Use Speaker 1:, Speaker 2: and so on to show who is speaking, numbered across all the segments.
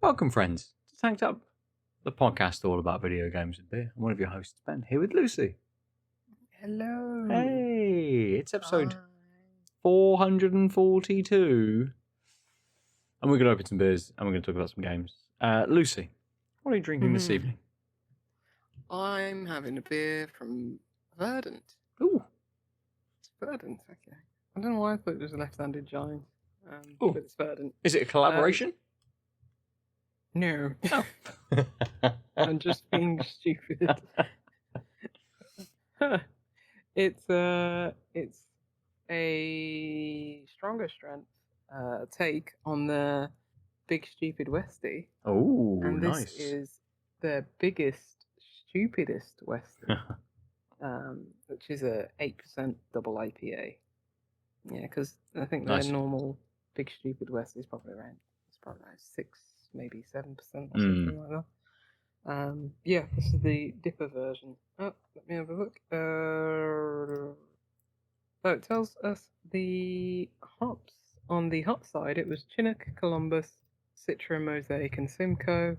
Speaker 1: Welcome, friends, to Tanked Up, the podcast all about video games and beer. I'm one of your hosts, Ben, here with Lucy.
Speaker 2: Hello.
Speaker 1: Hey, it's episode 442. And we're going to open some beers and we're going to talk about some games. Lucy, what are you drinking this evening?
Speaker 2: I'm having a beer from Verdant.
Speaker 1: Ooh.
Speaker 2: It's Verdant, okay. I don't know why I thought it was a left-handed giant,
Speaker 1: Ooh.
Speaker 2: but it's Verdant.
Speaker 1: Is it a collaboration?
Speaker 2: No.
Speaker 1: Oh.
Speaker 2: I'm just being stupid. It's a stronger strength take on the Biggest Stupidest Westy.
Speaker 1: Oh,
Speaker 2: and
Speaker 1: nice.
Speaker 2: This is the Biggest Stupidest Westy, which is a 8% double IPA. Yeah, because I think the normal Big Stupid West is probably around 6, maybe 7% or something like that. Yeah, this is the Dipper version. Oh, let me have a look. So it tells us the hops. On the hot side, it was Chinook, Columbus, Citra, Mosaic, and Simcoe.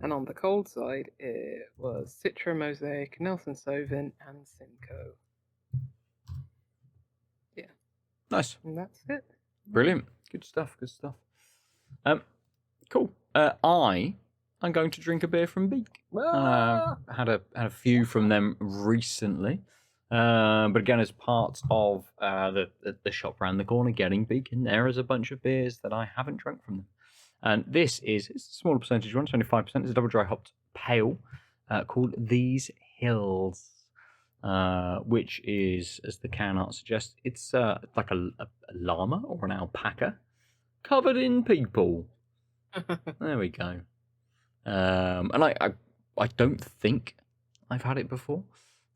Speaker 2: And on the cold side, it was Citra, Mosaic, Nelson Sauvin, and Simcoe. Yeah.
Speaker 1: Nice.
Speaker 2: And that's it.
Speaker 1: Brilliant. Good stuff. Cool. I'm going to drink a beer from Beak. Had a few from them recently. But again, as part of the shop round the corner, getting Beak in there is a bunch of beers that I haven't drunk from them. And it's a smaller percentage one, 25%. It's a double dry hopped pale called These Hills, which is, as the can art suggests, it's like a llama or an alpaca covered in people. There we go. And I don't think I've had it before.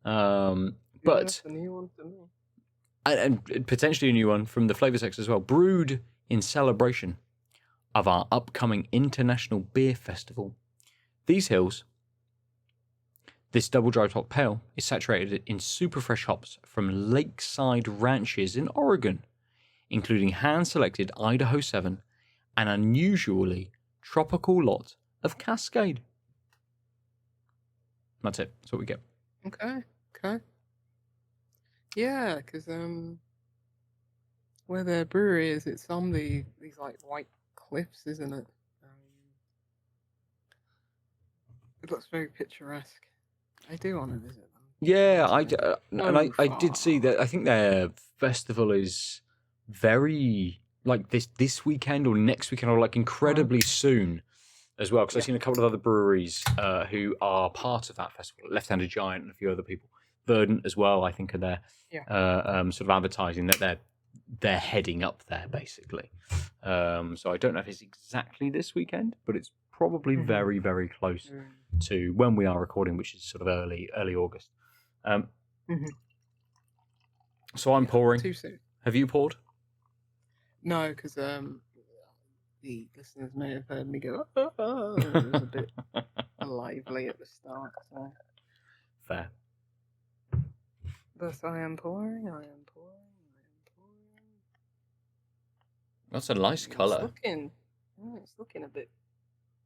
Speaker 1: But
Speaker 2: that's a new one to me.
Speaker 1: And potentially a new one from the Flavour Sex as well. Brewed in celebration of our upcoming International Beer Festival. These Hills, this double dry hop pale, is saturated in super fresh hops from lakeside ranches in Oregon, including hand-selected Idaho 7, an unusually tropical lot of Cascade. That's it. That's what we get.
Speaker 2: Okay. Yeah, because where their brewery is, it's on these like white cliffs, isn't it? It looks very picturesque. I do want to visit them.
Speaker 1: Yeah, I did see that. I think their festival is very like this weekend or next weekend or like incredibly soon as well. Because I've seen a couple of other breweries who are part of that festival. Left-Handed Giant and a few other people. Verdant as well, I think, are there. Sort of advertising that they're heading up there basically. So I don't know if it's exactly this weekend, but it's probably very, very close to when we are recording, which is sort of early August. So I'm pouring.
Speaker 2: Too soon.
Speaker 1: Have you poured?
Speaker 2: No, because the listeners may have heard me go, it was a bit lively at the start. So.
Speaker 1: Fair.
Speaker 2: Thus I am pouring.
Speaker 1: That's a nice colour.
Speaker 2: It's looking a bit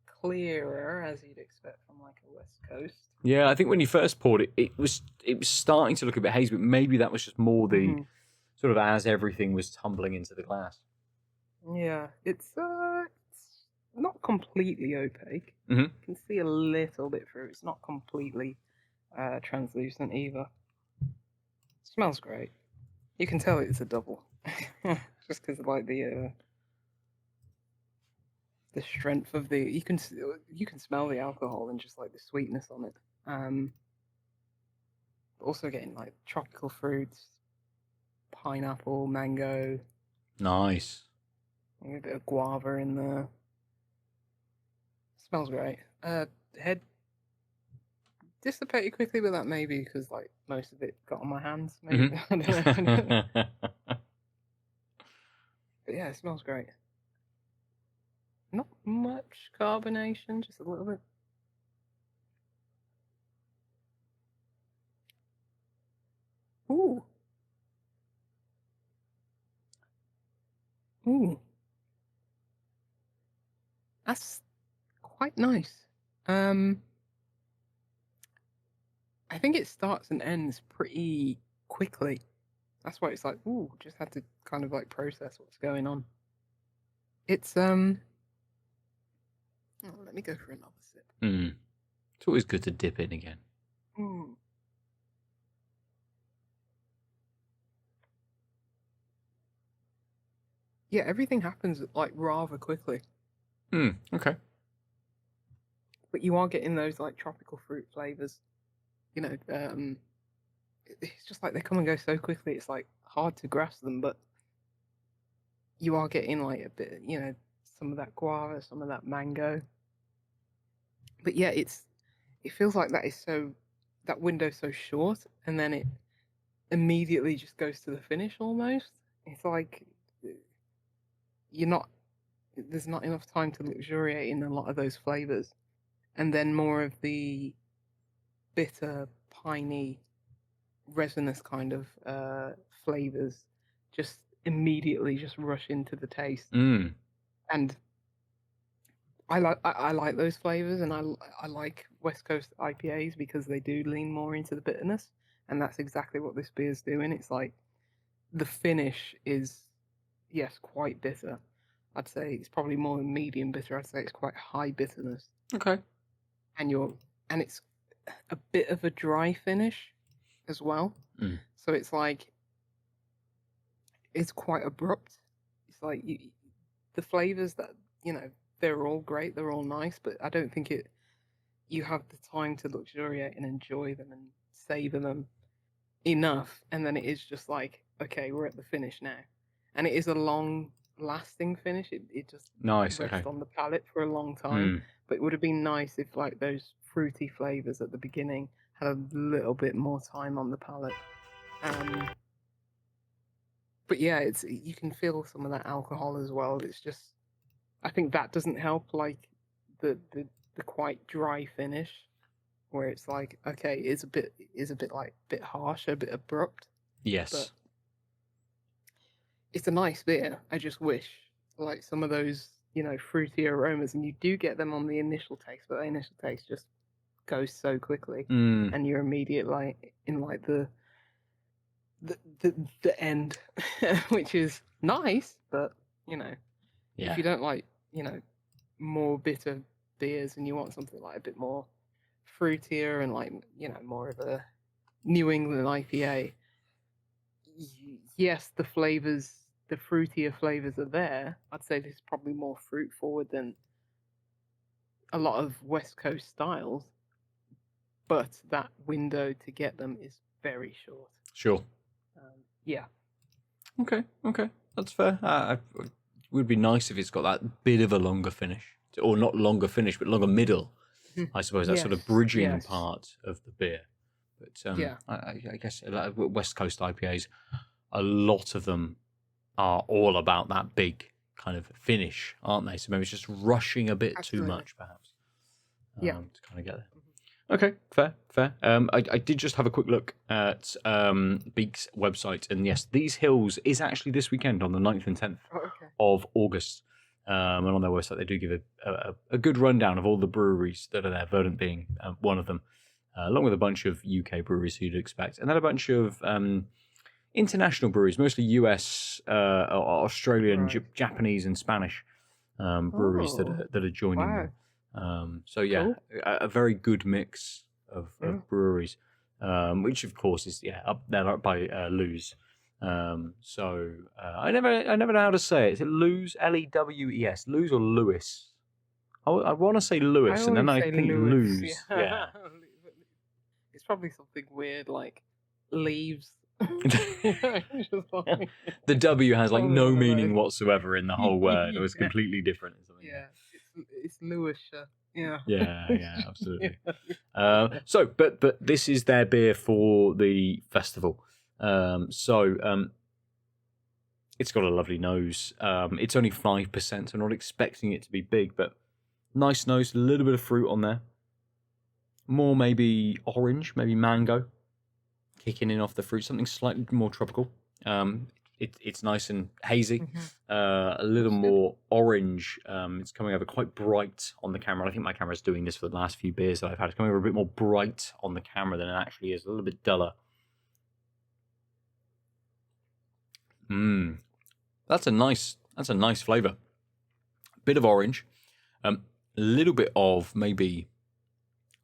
Speaker 2: clearer, as you'd expect from like a West Coast.
Speaker 1: Yeah, I think when you first poured it, it was starting to look a bit hazy, but maybe that was just more the sort of as everything was tumbling into the glass.
Speaker 2: Yeah, it's not completely opaque.
Speaker 1: Mm-hmm.
Speaker 2: You can see a little bit through. It's not completely translucent either. It smells great. You can tell it's a double, just because like the strength of the you can smell the alcohol and just like the sweetness on it. Also getting like tropical fruits, pineapple, mango.
Speaker 1: Nice.
Speaker 2: A bit of guava in there. Smells great. Head dissipated quickly, but that maybe because like most of it got on my hands. Maybe I don't know. But yeah, it smells great. Not much carbonation, just a little bit. Ooh. That's quite nice. I think it starts and ends pretty quickly. That's why it's like, ooh, just had to kind of like process what's going on. It's oh, let me go for another sip.
Speaker 1: It's always good to dip in again.
Speaker 2: Yeah, everything happens like rather quickly.
Speaker 1: Okay.
Speaker 2: But you are getting those like tropical fruit flavors. You know, it's just like they come and go so quickly. It's like hard to grasp them, but you are getting like a bit, you know, some of that guava, some of that mango. But yeah, it feels like that window's so short, and then it immediately just goes to the finish almost. It's like there's not enough time to luxuriate in a lot of those flavors, and then more of the bitter, piney, resinous kind of flavors just immediately just rush into the taste. And I like those flavors, and I like West Coast IPAs because they do lean more into the bitterness, and that's exactly what this beer's doing. It's like the finish is, yes, quite bitter. I'd say it's probably more than medium bitter. I'd say it's quite high bitterness.
Speaker 1: Okay.
Speaker 2: And it's a bit of a dry finish as well. So it's like it's quite abrupt. It's like the flavors that, you know, they're all great, they're all nice, but I don't think you have the time to luxuriate and enjoy them and savor them enough. And then it is just like, okay, we're at the finish now. And it is a long lasting finish. It just rests on the palate for a long time. But it would have been nice if like those fruity flavors at the beginning had a little bit more time on the palate. But yeah, you can feel some of that alcohol as well. It's just, I think that doesn't help, like the quite dry finish, where it's like, okay, it's a bit like bit harsh, a bit abrupt.
Speaker 1: Yes.
Speaker 2: But it's a nice beer. I just wish like some of those, you know, fruity aromas, and you do get them on the initial taste, but the initial taste just goes so quickly, and you're immediately in like the end, which is nice, but you know, if you don't like, you know, more bitter beers and you want something like a bit more fruitier and like, you know, more of a New England IPA, yes, the flavors, the fruitier flavors are there. I'd say this is probably more fruit forward than a lot of West Coast styles, but that window to get them is very short.
Speaker 1: Sure.
Speaker 2: Yeah.
Speaker 1: Okay, that's fair. It would be nice if it's got that bit of a longer finish, or not longer finish, but longer middle. I suppose that sort of bridging part of the beer. But I guess like West Coast IPAs, a lot of them are all about that big kind of finish, aren't they? So maybe it's just rushing a bit too much, perhaps. To kind of get there. Okay, fair. I did just have a quick look at Beak's website, and yes, These Hills is actually this weekend on the 9th and 10th of August. And on their website, they do give a good rundown of all the breweries that are there, Verdant being one of them, along with a bunch of UK breweries who you'd expect, and then a bunch of international breweries, mostly US, Australian, Japanese, and Spanish breweries that are joining them. So yeah, cool. a very good mix of breweries, which of course is up there by Lewes. So I never know how to say it. Is it Lewes? Lewes? Lewes or Lewis? I want to say Lewis, and then I think Lewes. Yeah.
Speaker 2: It's probably something weird like leaves.
Speaker 1: The W has like no meaning whatsoever in the whole word. It was completely different.
Speaker 2: Yeah, it's Lewis. Yeah,
Speaker 1: absolutely. So, but this is their beer for the festival. It's got a lovely nose. It's only 5%, so I'm not expecting it to be big, but nice nose, a little bit of fruit on there. More maybe orange, maybe mango, kicking in off the fruit, something slightly more tropical. it's nice and hazy, a little
Speaker 2: That's good.
Speaker 1: more orange. It's coming over quite bright on the camera. I think my camera's doing this for the last few beers that I've had. It's coming over a bit more bright on the camera than it actually is. A little bit duller. That's a nice flavour. Bit of orange, a little bit of maybe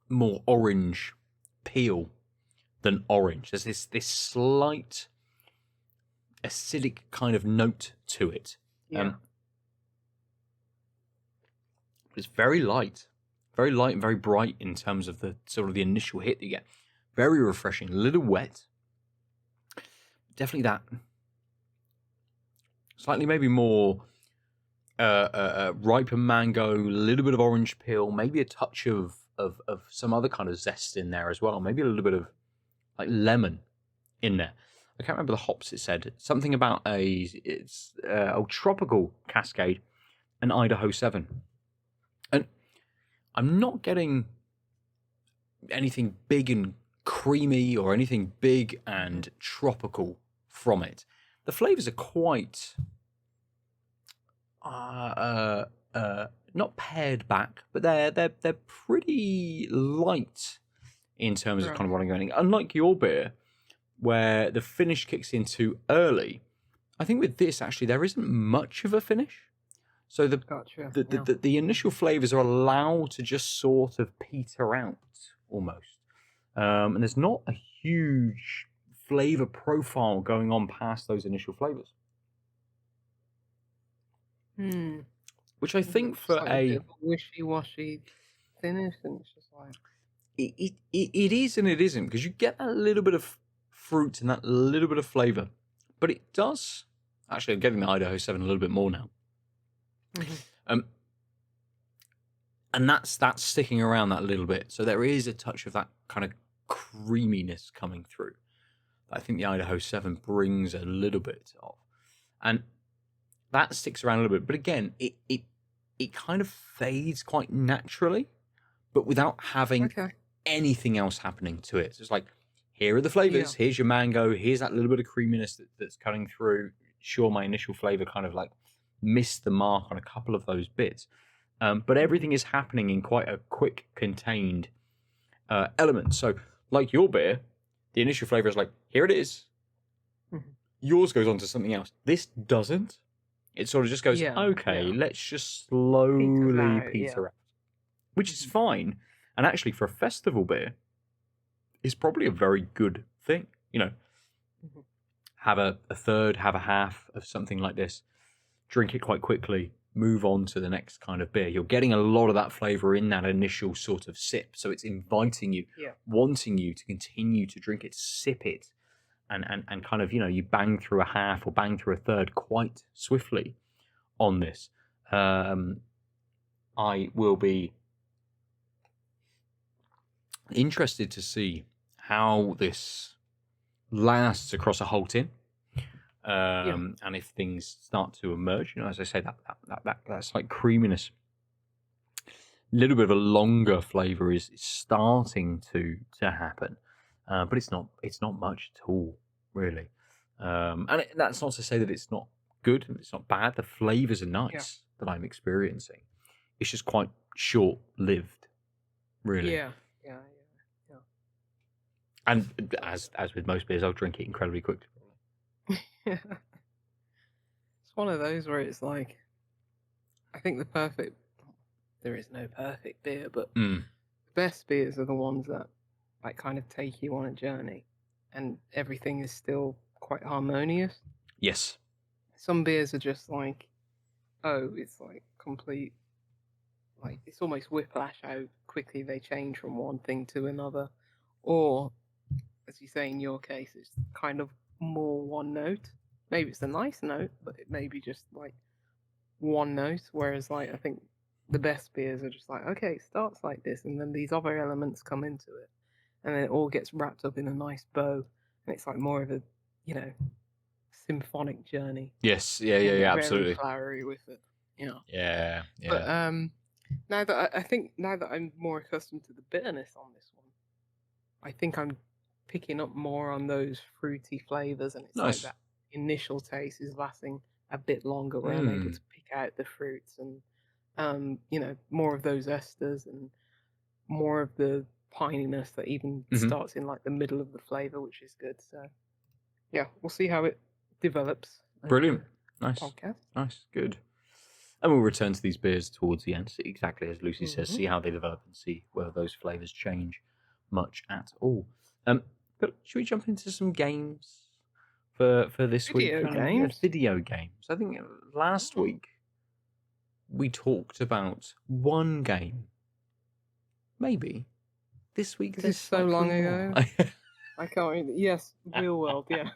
Speaker 1: more orange peel than orange. There's this slight acidic kind of note to it.
Speaker 2: Yeah.
Speaker 1: It's very light and very bright in terms of the sort of the initial hit that you get. Very refreshing, a little wet. Definitely that slightly maybe more riper mango, a little bit of orange peel, maybe a touch of some other kind of zest in there as well. Maybe a little bit of like lemon in there. I can't remember the hops it said. Something about a tropical Cascade and Idaho 7. And I'm not getting anything big and creamy or anything big and tropical from it. The flavors are quite not pared back, but they're pretty light in terms of kind of what I'm getting. Unlike your beer, where the finish kicks in too early, I think with this actually there isn't much of a finish. So the initial flavors are allowed to just sort of peter out almost, and there's not a huge flavor profile going on past those initial flavors. Which I think for
Speaker 2: a wishy-washy finish, and it's just like
Speaker 1: it is and it isn't, because you get that little bit of fruit and that little bit of flavor, but it does actually. I'm getting the Idaho 7 a little bit more now, and that's sticking around that little bit. So there is a touch of that kind of creaminess coming through. I think the Idaho 7 brings a little bit of, and that sticks around a little bit. But again, it kind of fades quite naturally, but without having anything else happening to it. So it's like, here are the flavors. Yeah. Here's your mango. Here's that little bit of creaminess that's cutting through. Sure, my initial flavor kind of like missed the mark on a couple of those bits, but everything is happening in quite a quick, contained element. So, like your beer, the initial flavor is like, here it is. Yours goes on to something else. This doesn't. It sort of just goes, let's just slowly peter out, which is fine. And actually, for a festival beer, is probably a very good thing. You know, have a third, have a half of something like this, drink it quite quickly, move on to the next kind of beer. You're getting a lot of that flavor in that initial sort of sip. So it's inviting you, wanting you to continue to drink it, sip it, and kind of, you know, you bang through a half or bang through a third quite swiftly on this. I will be interested to see how this lasts across a whole tin. And if things start to emerge, you know, as I say, that slight creaminess, a little bit of a longer flavor is starting to happen, but it's not much at all, really. And that's not to say that it's not good, it's not bad. The flavors are nice that I'm experiencing. It's just quite short-lived, really.
Speaker 2: Yeah.
Speaker 1: And as with most beers, I'll drink it incredibly quickly.
Speaker 2: It's one of those where it's like, I think there is no perfect beer, but the best beers are the ones that like kind of take you on a journey and everything is still quite harmonious.
Speaker 1: Yes.
Speaker 2: Some beers are just like, it's like complete, like it's almost whiplash how quickly they change from one thing to another. Or, as you say in your case, it's kind of more one note. Maybe it's a nice note, but it may be just like one note. Whereas, like, I think the best beers are just like, okay, it starts like this, and then these other elements come into it, and then it all gets wrapped up in a nice bow, and it's like more of a, you know, symphonic journey.
Speaker 1: Yes, yeah, absolutely.
Speaker 2: Very flowery with it, you know.
Speaker 1: Yeah.
Speaker 2: But now that I'm more accustomed to the bitterness on this one, I think I'm picking up more on those fruity flavors, and it's
Speaker 1: nice.
Speaker 2: like initial taste is lasting a bit longer, where I'm able to pick out the fruits and more of those esters and more of the pininess that even starts in like the middle of the flavor, which is good. So yeah, we'll see how it develops.
Speaker 1: Brilliant. Nice.
Speaker 2: Podcast.
Speaker 1: Nice. Good. And we'll return to these beers towards the end, exactly as Lucy says, see how they develop and see whether those flavours change much at all. But should we jump into some games for this week? Video games. I think last week we talked about one game. Maybe. This week
Speaker 2: this is so long ago. I can't remember. Yes, Wheelworld, yeah.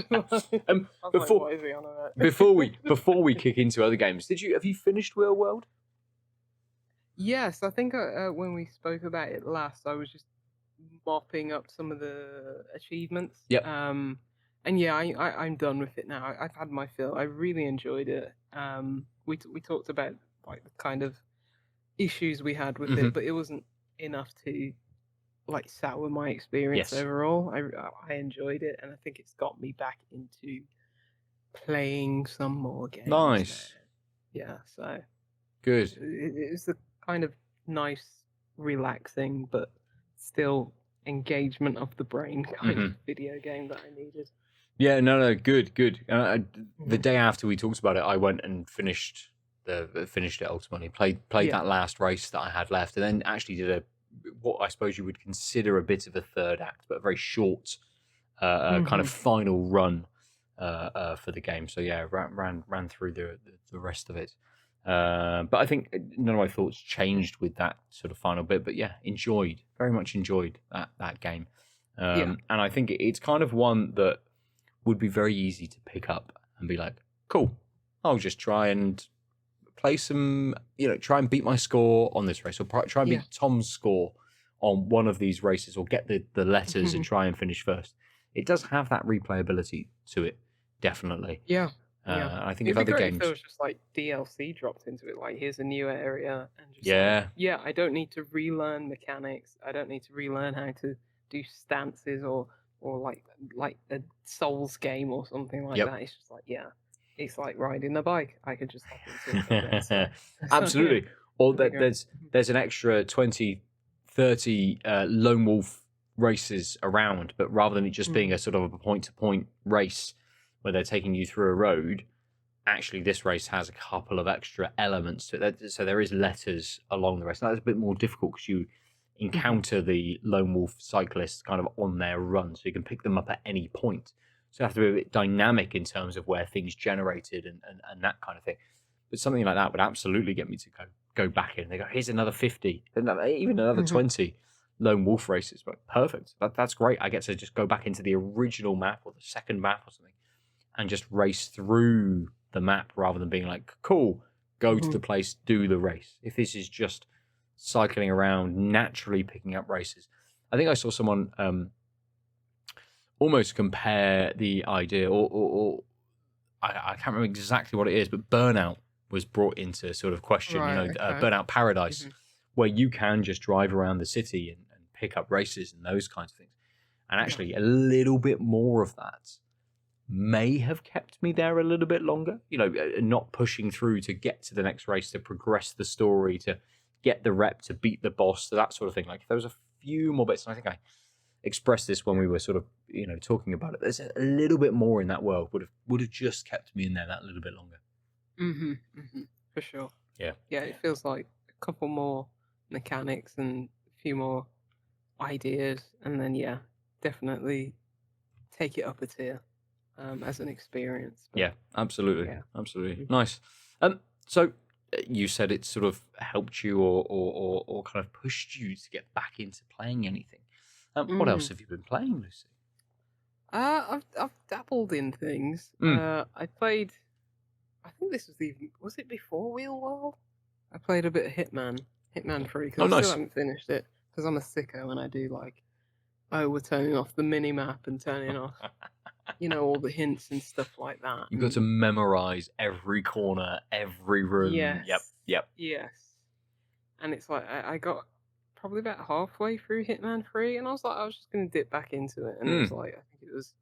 Speaker 2: What is he on about?
Speaker 1: before we kick into other games, have you finished Wheelworld?
Speaker 2: Yes, I think when we spoke about it last, I was just mopping up some of the achievements.
Speaker 1: Yep.
Speaker 2: And yeah, I'm done with it now. I've had my fill. I really enjoyed it. We talked about like the kind of issues we had with it, but it wasn't enough to like sour my experience overall. I enjoyed it, and I think it's got me back into playing some more games.
Speaker 1: Nice.
Speaker 2: Yeah, so
Speaker 1: good.
Speaker 2: It's the kind of nice, relaxing, but still engagement of the brain kind of video game that I needed.
Speaker 1: Yeah, no, good. The day after we talked about it, I went and finished it ultimately. Played that last race that I had left, and then actually did what I suppose you would consider a bit of a third act, but a very short kind of final run for the game. So yeah, ran through the rest of it. But I think none of my thoughts changed with that sort of final bit. But yeah, very much enjoyed that game. And I think it's kind of one that would be very easy to pick up and be like, cool, I'll just try and play some, try and beat my score on this race, or try and beat Tom's score on one of these races, or get the letters and try and finish first. It does have that replayability to it, definitely.
Speaker 2: Yeah.
Speaker 1: I think if other games,
Speaker 2: if it was just like DLC dropped into it, like here's a new area, and
Speaker 1: just
Speaker 2: I don't need to relearn mechanics. I don't need to relearn how to do stances or like a Souls game or something like that. It's just like it's like riding a bike. I could just hop into it.
Speaker 1: Absolutely. Or there's an extra 20, 30 lone wolf races around, but rather than it just being a sort of a point-to-point race where they're taking you through a road, actually this race has a couple of extra elements to it. So there is letters along the race. Now, that's a bit more difficult because you encounter the lone wolf cyclists kind of on their run, so you can pick them up at any point. So you have to be a bit dynamic in terms of where things generated and that kind of thing. But something like that would absolutely get me to go back in. They go, here's another 50, even another 20 lone wolf races. But perfect. That's great. I get to just go back into the original map or the second map or something and just race through the map rather than being like, cool, go to the place, do the race. If this is just cycling around, naturally picking up races. I think I saw someone almost compare the idea, or I can't remember exactly what it is, but Burnout was brought into sort of question, Burnout Paradise, where you can just drive around the city and pick up races and those kinds of things. And actually a little bit more of that may have kept me there a little bit longer, not pushing through to get to the next race, to progress the story, to get the rep, to beat the boss, to that sort of thing. Like if there was a few more bits, and I think I expressed this when we were sort of, talking about it, there's a little bit more in that world would have just kept me in there that little bit longer.
Speaker 2: For sure.
Speaker 1: Yeah,
Speaker 2: it feels like a couple more mechanics and a few more ideas, and then definitely take it up a tier as an experience.
Speaker 1: But, absolutely. Nice. So you said it sort of helped you or kind of pushed you to get back into playing anything. What else have you been playing, Lucy?
Speaker 2: I've dabbled in things. I played, I think this was it before Wheelworld? I played a bit of Hitman 3, because I still haven't finished it, because I'm a sicko and I do we're turning off the mini-map and turning off, all the hints and stuff like that.
Speaker 1: You've got to memorize every corner, every room.
Speaker 2: Yes.
Speaker 1: Yep.
Speaker 2: Yes. And it's like, I got probably about halfway through Hitman 3, and I was just going to dip back into it. And it was like, I think it was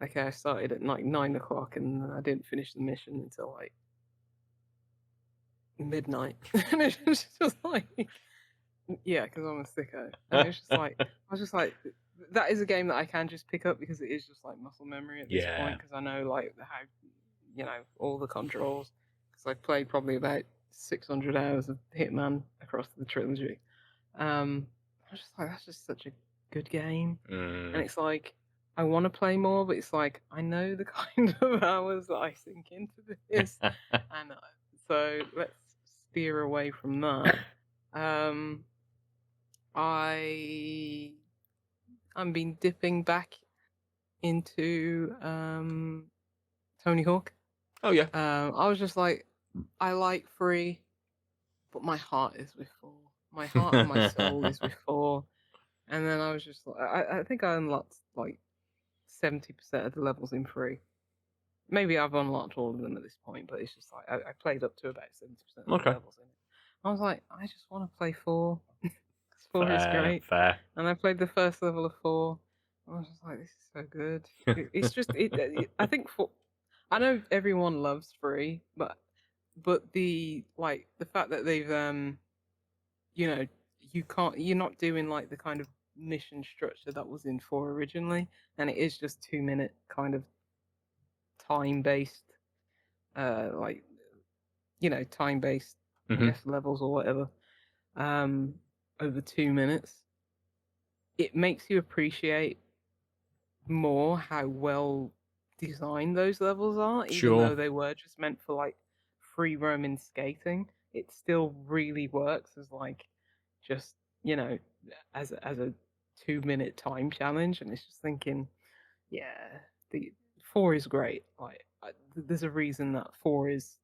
Speaker 2: okay, I started at like 9 o'clock and I didn't finish the mission until like midnight. And it's just like, yeah, because I'm a sicko. And it's just like, I was just like, that is a game that I can just pick up because it is just like muscle memory at this point, because I know like how, all the controls. Because I played probably about 600 hours of Hitman across the trilogy. I was just like, that's just such a good game. And it's like, I want to play more, but it's like, I know the kind of hours that I sink into this. And so let's steer away from that. I'm been dipping back into Tony Hawk.
Speaker 1: Oh yeah.
Speaker 2: I was just like, I like 3, but my heart is with 4. My heart and my soul is with 4. And then I was just like, I think I unlocked like 70% of the levels in 3. Maybe I've unlocked all of them at this point, but it's just like I played up to about 70% of the levels in it. I was like, I just want to play 4. 4 is great.
Speaker 1: Fair.
Speaker 2: And I played the first level of 4. I was just like, this is so good. It's just, I think I know everyone loves 3, but the fact that they've you're not doing like the kind of mission structure that was in 4 originally, and it is just 2-minute kind of time-based time-based I guess levels or whatever over 2 minutes. It makes you appreciate more how well designed those levels are, even though they were just meant for like free roaming skating. It still really works as like just as a 2-minute time challenge, and it's just thinking, yeah, the 4 is great. Like there's a reason that 4 is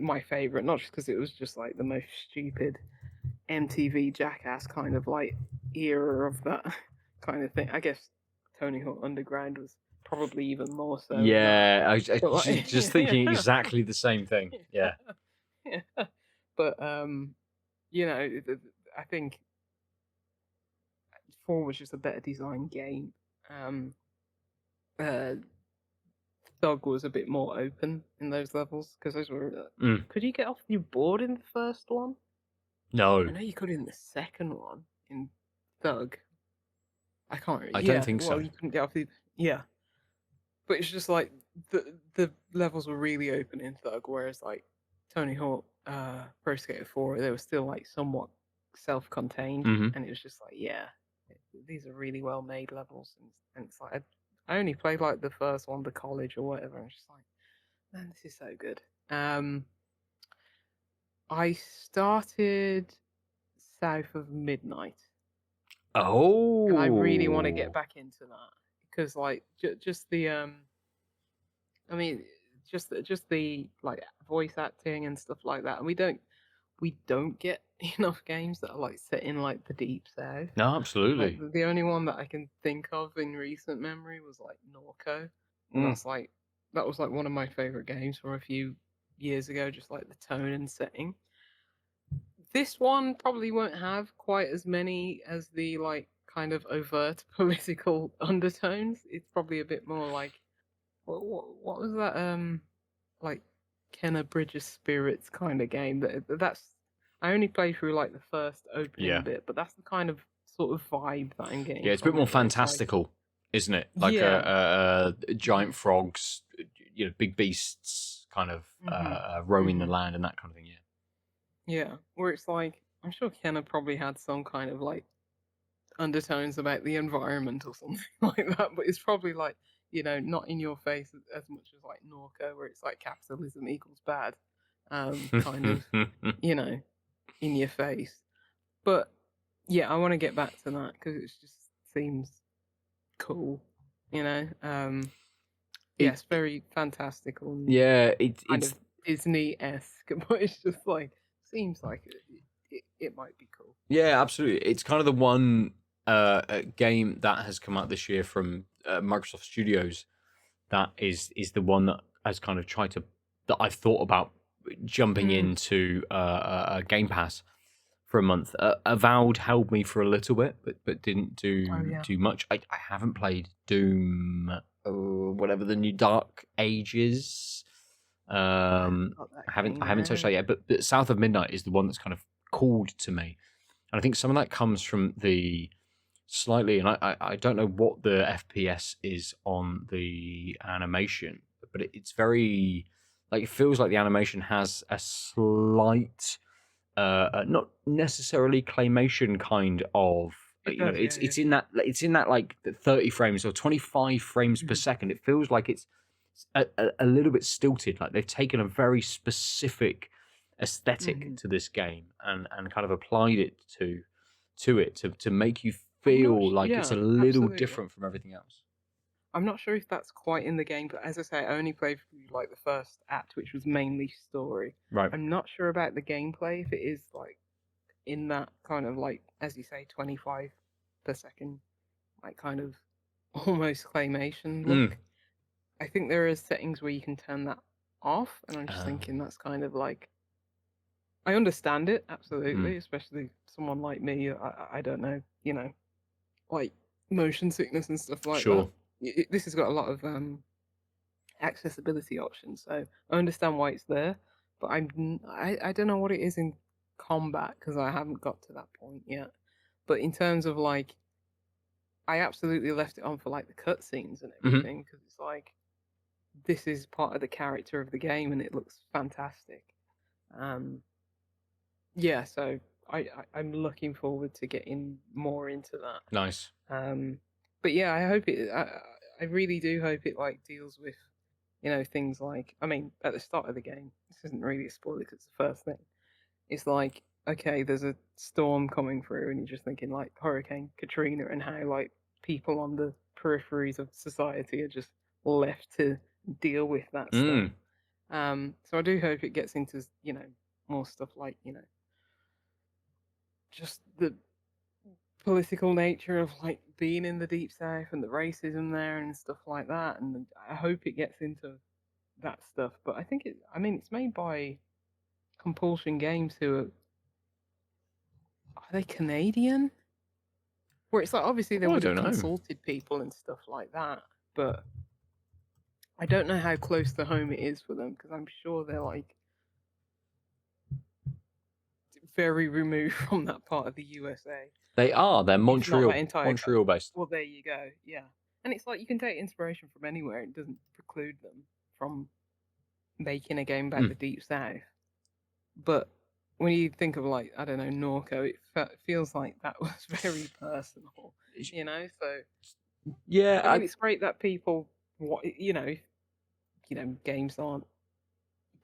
Speaker 2: my favorite, not just because it was just like the most stupid MTV Jackass kind of like era of that kind of thing. I guess Tony Hawk Underground was probably even more so.
Speaker 1: Yeah, I was just thinking exactly the same thing. Yeah.
Speaker 2: Yeah. But I think 4 was just a better designed game. Thug was a bit more open in those levels because those were. Could you get off your board in the first one?
Speaker 1: No.
Speaker 2: I know you could in the second one in Thug. I can't.
Speaker 1: I don't think so.
Speaker 2: You couldn't get off the. Yeah. But it's just like the levels were really open in Thug, whereas like Tony Hawk, Pro Skater 4, they were still like somewhat self-contained, and it was just like, yeah, these are really well made levels, and it's like I only played like the first one, the college or whatever, and it's just like, man, this is so good. I started South of Midnight.
Speaker 1: Oh.
Speaker 2: And I really want to get back into that because like just the I mean just the like voice acting and stuff like that, and we don't get enough games that are like set in like the deep south.
Speaker 1: No, absolutely.
Speaker 2: Like, the only one that I can think of in recent memory was like Norco, and that was like one of my favorite games from a few years ago, just like the tone and setting. This one probably won't have quite as many as the like kind of overt political undertones. It's probably a bit more like what was that like Kenna Bridges Spirits kind of game. That's I only played through like the first opening bit, but that's the kind of sort of vibe that I'm getting.
Speaker 1: Yeah, it's a bit more fantastical, isn't it? Like giant frogs, big beasts, kind of roaming the land and that kind of thing. Yeah.
Speaker 2: Yeah, where it's like I'm sure Kenna probably had some kind of like undertones about the environment or something like that, but it's probably like not in your face as much as like Norco, where it's like capitalism equals bad, kind of in your face. But yeah, I want to get back to that because it just seems cool, it's very fantastical.
Speaker 1: Yeah,
Speaker 2: it's kind of Disney-esque, but it's just like seems like it might be cool.
Speaker 1: Yeah, absolutely. It's kind of the one game that has come out this year from Microsoft Studios that is the one that has kind of that I've thought about jumping into Game Pass for a month. Avowed held me for a little bit, but didn't do much. I haven't played Doom whatever the new Dark Age is. I haven't touched that yet, but South of Midnight is the one that's kind of called to me, and I think some of that comes from the slightly, and I don't know what the FPS is on the animation, but it's very like it feels like the animation has a slight, not necessarily claymation kind of. It's in that like 30 frames or 25 frames per second. It feels like it's a little bit stilted. Like they've taken a very specific aesthetic to this game and kind of applied it to make you feel like it's a little different from everything else.
Speaker 2: I'm not sure if that's quite in the game, but as I say, I only played like the first act, which was mainly story.
Speaker 1: Right.
Speaker 2: I'm not sure about the gameplay if it is like in that kind of like, as you say, 25 per second, like kind of almost claymation look. I think there are settings where you can turn that off, and I'm just thinking that's kind of like, I understand it absolutely, especially someone like me. I don't know, like motion sickness and stuff like that. This has got a lot of accessibility options, so I understand why it's there. But I don't know what it is in combat because I haven't got to that point yet. But in terms of like, I absolutely left it on for like the cutscenes and everything because it's like this is part of the character of the game and it looks fantastic. Yeah, so I'm looking forward to getting more into that.
Speaker 1: Nice.
Speaker 2: But yeah, I hope it. I really do hope it like deals with, things like. I mean, at the start of the game, this isn't really a spoiler because it's the first thing. It's like, okay, there's a storm coming through, and you're just thinking like Hurricane Katrina and how like people on the peripheries of society are just left to deal with that stuff. So I do hope it gets into more stuff like just the political nature of like being in the Deep South and the racism there and stuff like that, and I hope it gets into that stuff. But I think it's made by Compulsion Games, who are they Canadian? Where it's like obviously they would have consulted people and stuff like that, but I don't know how close to home it is for them because I'm sure they're like very removed from that part of the USA.
Speaker 1: They are. They're Montreal based.
Speaker 2: Well, there you go. Yeah, and it's like you can take inspiration from anywhere. It doesn't preclude them from making a game about the Deep South. But when you think of like, I don't know, Norco, it feels like that was very personal, So
Speaker 1: yeah,
Speaker 2: I mean, it's great that people, games aren't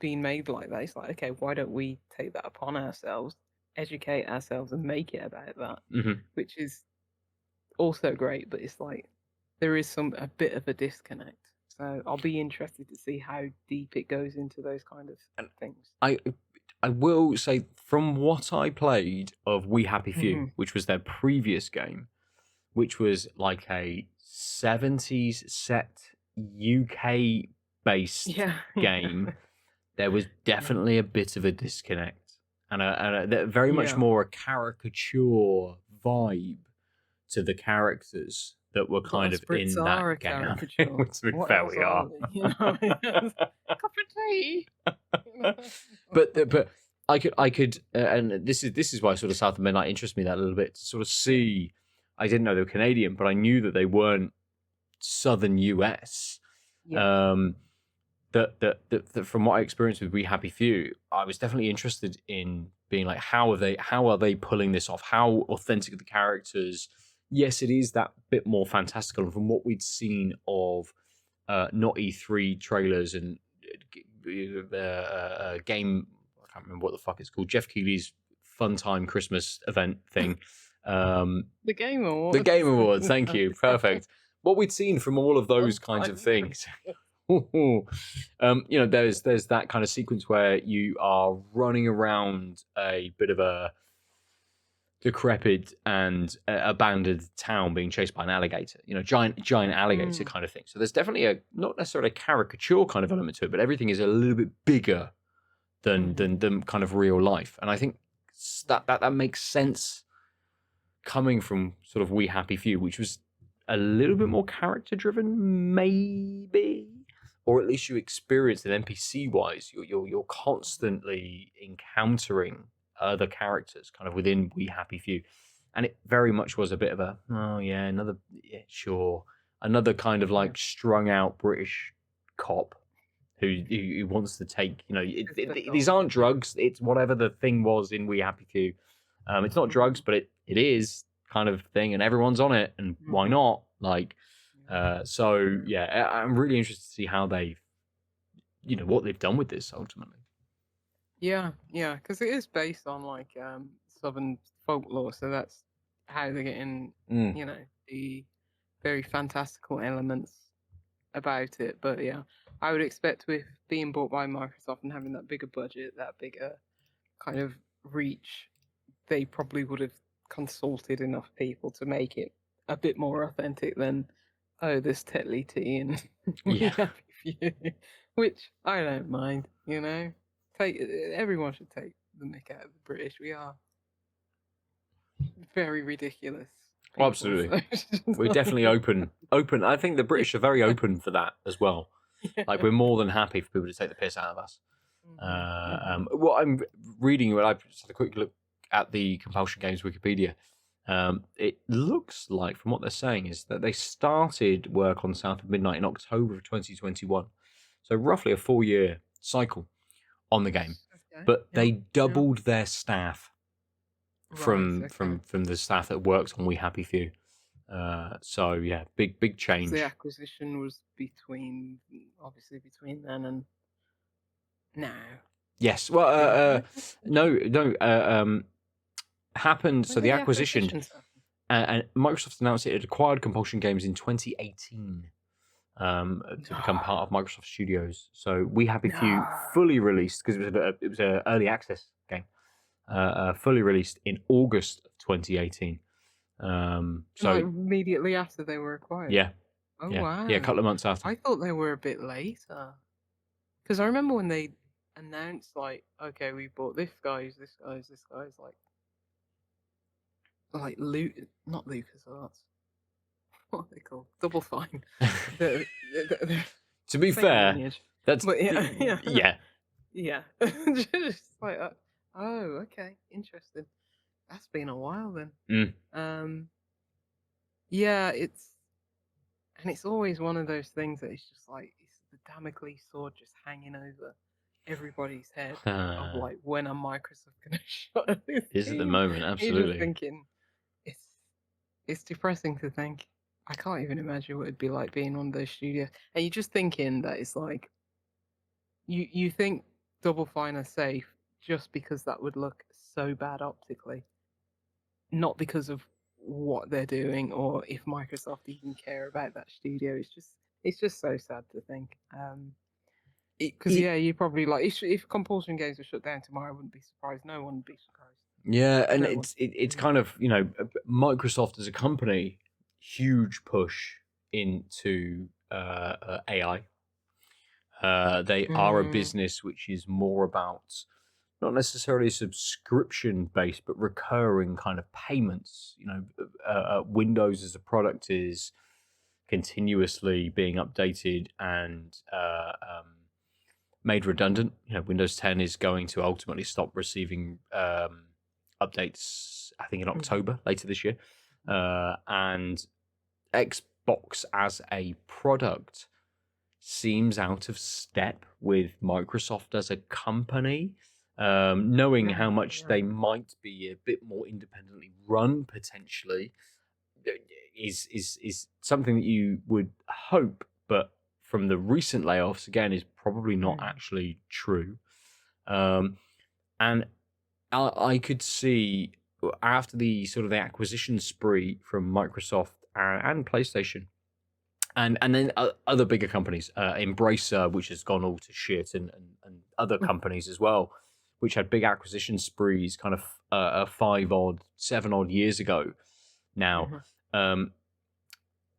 Speaker 2: being made like that. It's like, okay, why don't we take that upon ourselves, educate ourselves, and make it about that, which is also great. But it's like there is a bit of a disconnect. So I'll be interested to see how deep it goes into those kind of things.
Speaker 1: I will say, from what I played of We Happy Few, which was their previous game, which was like a 70s set UK based game, there was definitely a bit of a disconnect and very much more a caricature vibe to the characters that were kind of in that game. To be fair, we are.
Speaker 2: Cup of tea.
Speaker 1: But I could, and this is why sort of South of Midnight interests me that a little bit, to sort of see. I didn't know they were Canadian, but I knew that they weren't Southern US. Yes. That from what I experienced with We Happy Few, I was definitely interested in being like, how are they pulling this off? How authentic are the characters? Yes, it is that bit more fantastical. And from what we'd seen of not E3 trailers and game, I can't remember what the fuck it's called, Jeff Keighley's Fun Time Christmas event thing.
Speaker 2: The Game Awards.
Speaker 1: The Game Awards, thank you. Perfect. What we'd seen from all of those kinds of things. There's that kind of sequence where you are running around a bit of a decrepit and abandoned town being chased by an alligator, giant alligator kind of thing. So there's definitely not necessarily a caricature kind of element to it, but everything is a little bit bigger than kind of real life. And I think that makes sense coming from sort of We Happy Few, which was a little bit more character driven, maybe, or at least you experience it NPC wise. You're constantly encountering other characters kind of within We Happy Few, and it very much was a bit of a another kind of like strung out British cop who wants to take, these aren't drugs. It's whatever the thing was in We Happy Few. It's not drugs, but it is kind of thing, and everyone's on it, and why not? Like, so yeah, I'm really interested to see how they've, what they've done with this ultimately.
Speaker 2: Yeah, because it is based on like Southern folklore, so that's how they're getting, the very fantastical elements about it. But yeah, I would expect with being bought by Microsoft and having that bigger budget, that bigger kind of reach, they probably would have consulted enough people to make it a bit more authentic than, oh, there's Tetley Tea and We Happy Few, which I don't mind, everyone should take the mick out of the British. We are very ridiculous.
Speaker 1: Well, absolutely. We're definitely open. I think the British are very open for that as well. Yeah. Like, we're more than happy for people to take the piss out of us. What I'm reading, when I just had a quick look at the Compulsion Games Wikipedia, it looks like, from what they're saying, is that they started work on South of Midnight in October of 2021. So roughly a 4-year cycle on the game. Okay. But they doubled their staff from the staff that worked on We Happy Few. So yeah, big change.
Speaker 2: The acquisition was between then and now.
Speaker 1: Yes. Well, no. Happened. So the acquisition, and Microsoft announced it had acquired Compulsion Games in 2018 to become part of Microsoft Studios. So We Happy Few fully released, because it was an early access game. Fully released in August of 2018. So
Speaker 2: immediately after they were acquired.
Speaker 1: Yeah.
Speaker 2: Oh wow.
Speaker 1: Yeah, a couple of months after.
Speaker 2: I thought they were a bit later, because I remember when they announced, like, okay, we bought this guy's, like not LucasArts. What are they called? Double Fine.
Speaker 1: To be fair, lineage. That's
Speaker 2: yeah. Just like oh, okay, interesting. That's been a while then. Yeah, it's always one of those things that it's just like, it's the Damocles sword just hanging over everybody's head of like, when are Microsoft gonna shut this
Speaker 1: is
Speaker 2: game?
Speaker 1: At the moment, absolutely.
Speaker 2: You're just thinking, it's depressing to think. I can't even imagine what it'd be like being on those studios, and you're just thinking that it's like, you think Double Fine are safe just because that would look so bad optically, not because of what they're doing or if Microsoft even care about that studio. It's just so sad to think. Because you probably, like, if Compulsion Games were shut down tomorrow, I wouldn't be surprised. No one would be surprised.
Speaker 1: Yeah, and it's kind of, Microsoft as a company, huge push into AI. They are a business which is more about not necessarily subscription based, but recurring kind of payments. Windows as a product is continuously being updated and made redundant. Windows 10 is going to ultimately stop receiving updates, I think, in October later this year. And Xbox as a product seems out of step with Microsoft as a company, knowing how much they might be a bit more independently run potentially is something that you would hope, but from the recent layoffs, again, is probably not actually true. And I could see, after the sort of the acquisition spree from Microsoft and PlayStation, and then other bigger companies, Embracer, which has gone all to shit, and other companies as well, which had big acquisition sprees kind of 7 odd years ago now,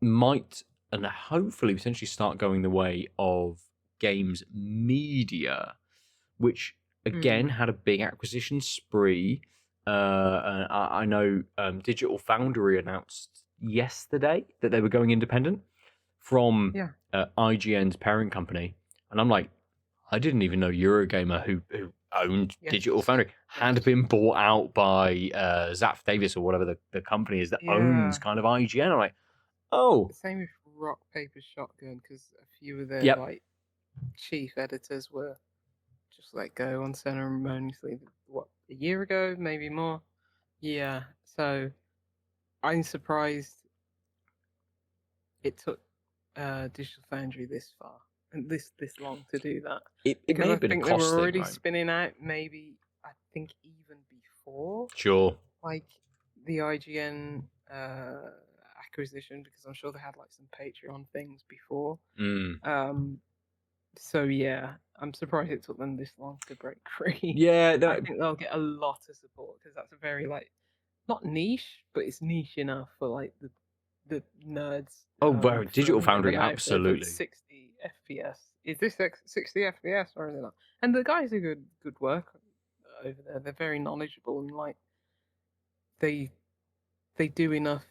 Speaker 1: might and hopefully potentially start going the way of games media, which again had a big acquisition spree. I know Digital Foundry announced yesterday that they were going independent from
Speaker 2: Yeah.
Speaker 1: IGN's parent company, and I'm like, I didn't even know Eurogamer, who owned
Speaker 2: Yes.
Speaker 1: Digital Foundry, had been bought out by Zaf Davis or whatever the company is that owns kind of IGN. I'm like, oh.
Speaker 2: Same with Rock Paper Shotgun, because a few of their like chief editors were just let go unceremoniously. What, a year ago, maybe more? Yeah. So I'm surprised it took Digital Foundry this far and this long to do that.
Speaker 1: It may have been a cost
Speaker 2: they were already
Speaker 1: thing, right?
Speaker 2: spinning out. Maybe I think even before.
Speaker 1: Sure.
Speaker 2: Like the IGN acquisition, because I'm sure they had like some Patreon things before. So yeah, I'm surprised it took them this long to break free.
Speaker 1: Yeah,
Speaker 2: I think they'll get a lot of support because that's a very like not niche, but it's niche enough for like the nerds.
Speaker 1: Oh, well, Digital Foundry, absolutely.
Speaker 2: 60 FPS. Is this 60 FPS or is it not? And the guys do good work over there. They're very knowledgeable and like they do enough,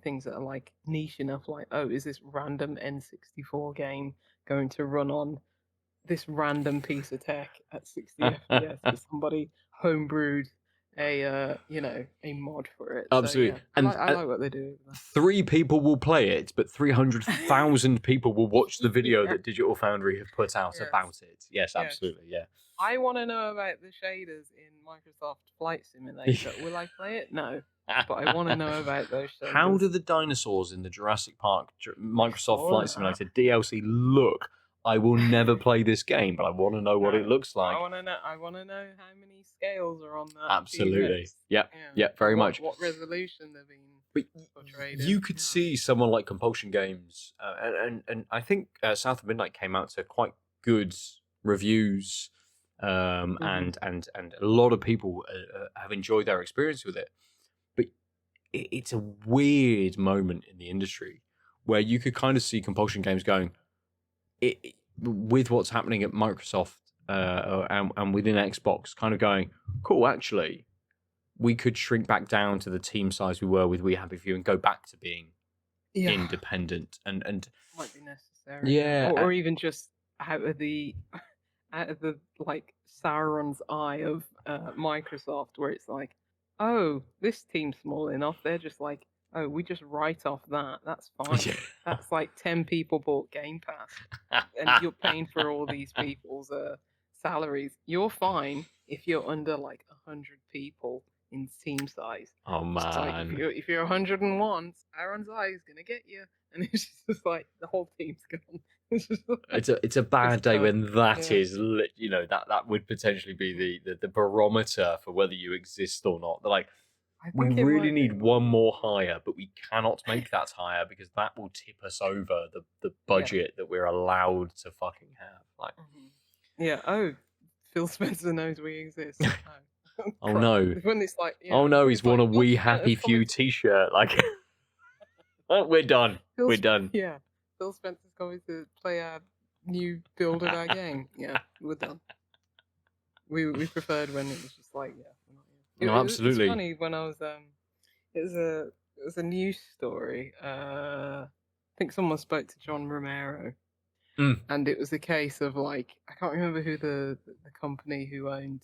Speaker 2: things that are like niche enough. Like, oh, is this random N64 game going to run on this random piece of tech at 60 FPS because somebody homebrewed a mod for it.
Speaker 1: Absolutely.
Speaker 2: So, yeah, I like what they do.
Speaker 1: 3 people will play it, but 300,000 people will watch the video that Digital Foundry have put out about it. Yes, absolutely. Yeah.
Speaker 2: I want to know about the shaders in Microsoft Flight Simulator. Will I play it? No. But I want to know about those shaders.
Speaker 1: How do the dinosaurs in the Jurassic Park Microsoft Flight Simulator DLC look? I will never play this game, but I want to know what it looks like.
Speaker 2: I want to know how many scales are on that.
Speaker 1: Absolutely. Yep. Yeah, very much.
Speaker 2: What resolution they're being portrayed.
Speaker 1: You could see someone like Compulsion Games, and I think South of Midnight came out to quite good reviews, and a lot of people have enjoyed their experience with it. But it's a weird moment in the industry where you could kind of see Compulsion Games going, with what's happening at Microsoft and within Xbox, kind of going, cool, actually, we could shrink back down to the team size we were with We Happy Few and go back to being independent and
Speaker 2: might be necessary.
Speaker 1: Yeah,
Speaker 2: or even just out of the like Sauron's eye of Microsoft, where it's like, oh, this team's small enough. They're just like, oh, we just write off that. That's fine. That's like 10 people bought Game Pass, and you're paying for all these people's salaries. You're fine if you're under like 100 people in team size.
Speaker 1: Oh man!
Speaker 2: Like, if you're 101, Aaron's eye is gonna get you, and it's just like the whole team's gone.
Speaker 1: It's a bad day when that is, that would potentially be the barometer for whether you exist or not. They're like, we really need one more hire, but we cannot make that hire because that will tip us over the budget that we're allowed to fucking have. Like,
Speaker 2: yeah. Oh, Phil Spencer knows we exist.
Speaker 1: Oh no!
Speaker 2: When it's like,
Speaker 1: oh no, he's worn a We Happy Few T-shirt. Like, we're done. We're done.
Speaker 2: Yeah, Phil Spencer's going to play our new build of our game. Yeah, we're done. We preferred when it was just like,
Speaker 1: no, absolutely.
Speaker 2: It's funny when I was it was a news story. I think someone spoke to John Romero, and it was a case of like, I can't remember who the company who owned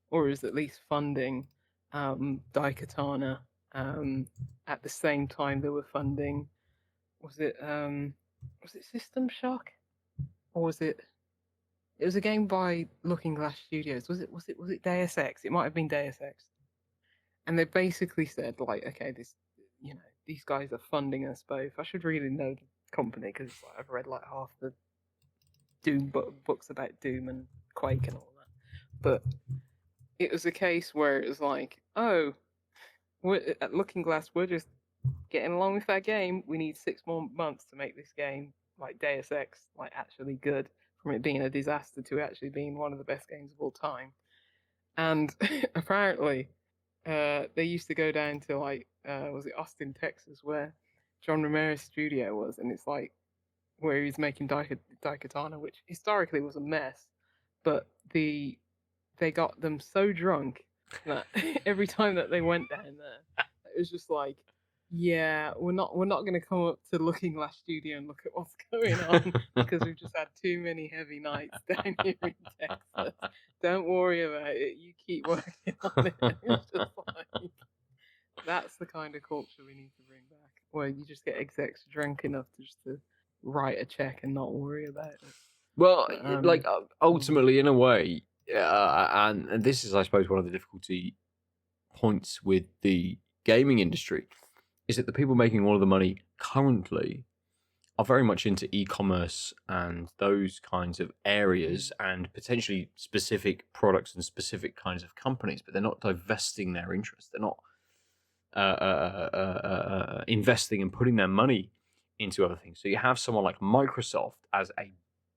Speaker 2: or is at least funding Daikatana at the same time they were funding. Was it System Shock, or was it? It was a game by Looking Glass Studios. Was it Deus Ex? It might have been Deus Ex. And they basically said like, okay, these guys are funding us both. I should really know the company because I've read like half the Doom books about Doom and Quake and all that. But it was a case where it was like, oh, at Looking Glass, we're just getting along with that game. We need 6 more months to make this game like Deus Ex like actually good, from it being a disaster to actually being one of the best games of all time. And apparently, they used to go down to like, was it Austin, Texas, where John Romero's studio was, and it's like where he was making Daikatana, which historically was a mess, but they got them so drunk that every time that they went down there, it was just like, Yeah, we're not gonna come up to Looking Glass Studio and look at what's going on because we've just had too many heavy nights down here in Texas. Don't worry about it. You keep working on it. It's just like that's the kind of culture we need to bring back, where you just get execs drunk enough to just to write a check and not worry about it.
Speaker 1: Well,
Speaker 2: But,
Speaker 1: like ultimately, in a way, and this is, I suppose, one of the difficulty points with the gaming industry, is that the people making all of the money currently are very much into e-commerce and those kinds of areas and potentially specific products and specific kinds of companies, but they're not divesting their interest. They're not investing and putting their money into other things. So you have someone like Microsoft as a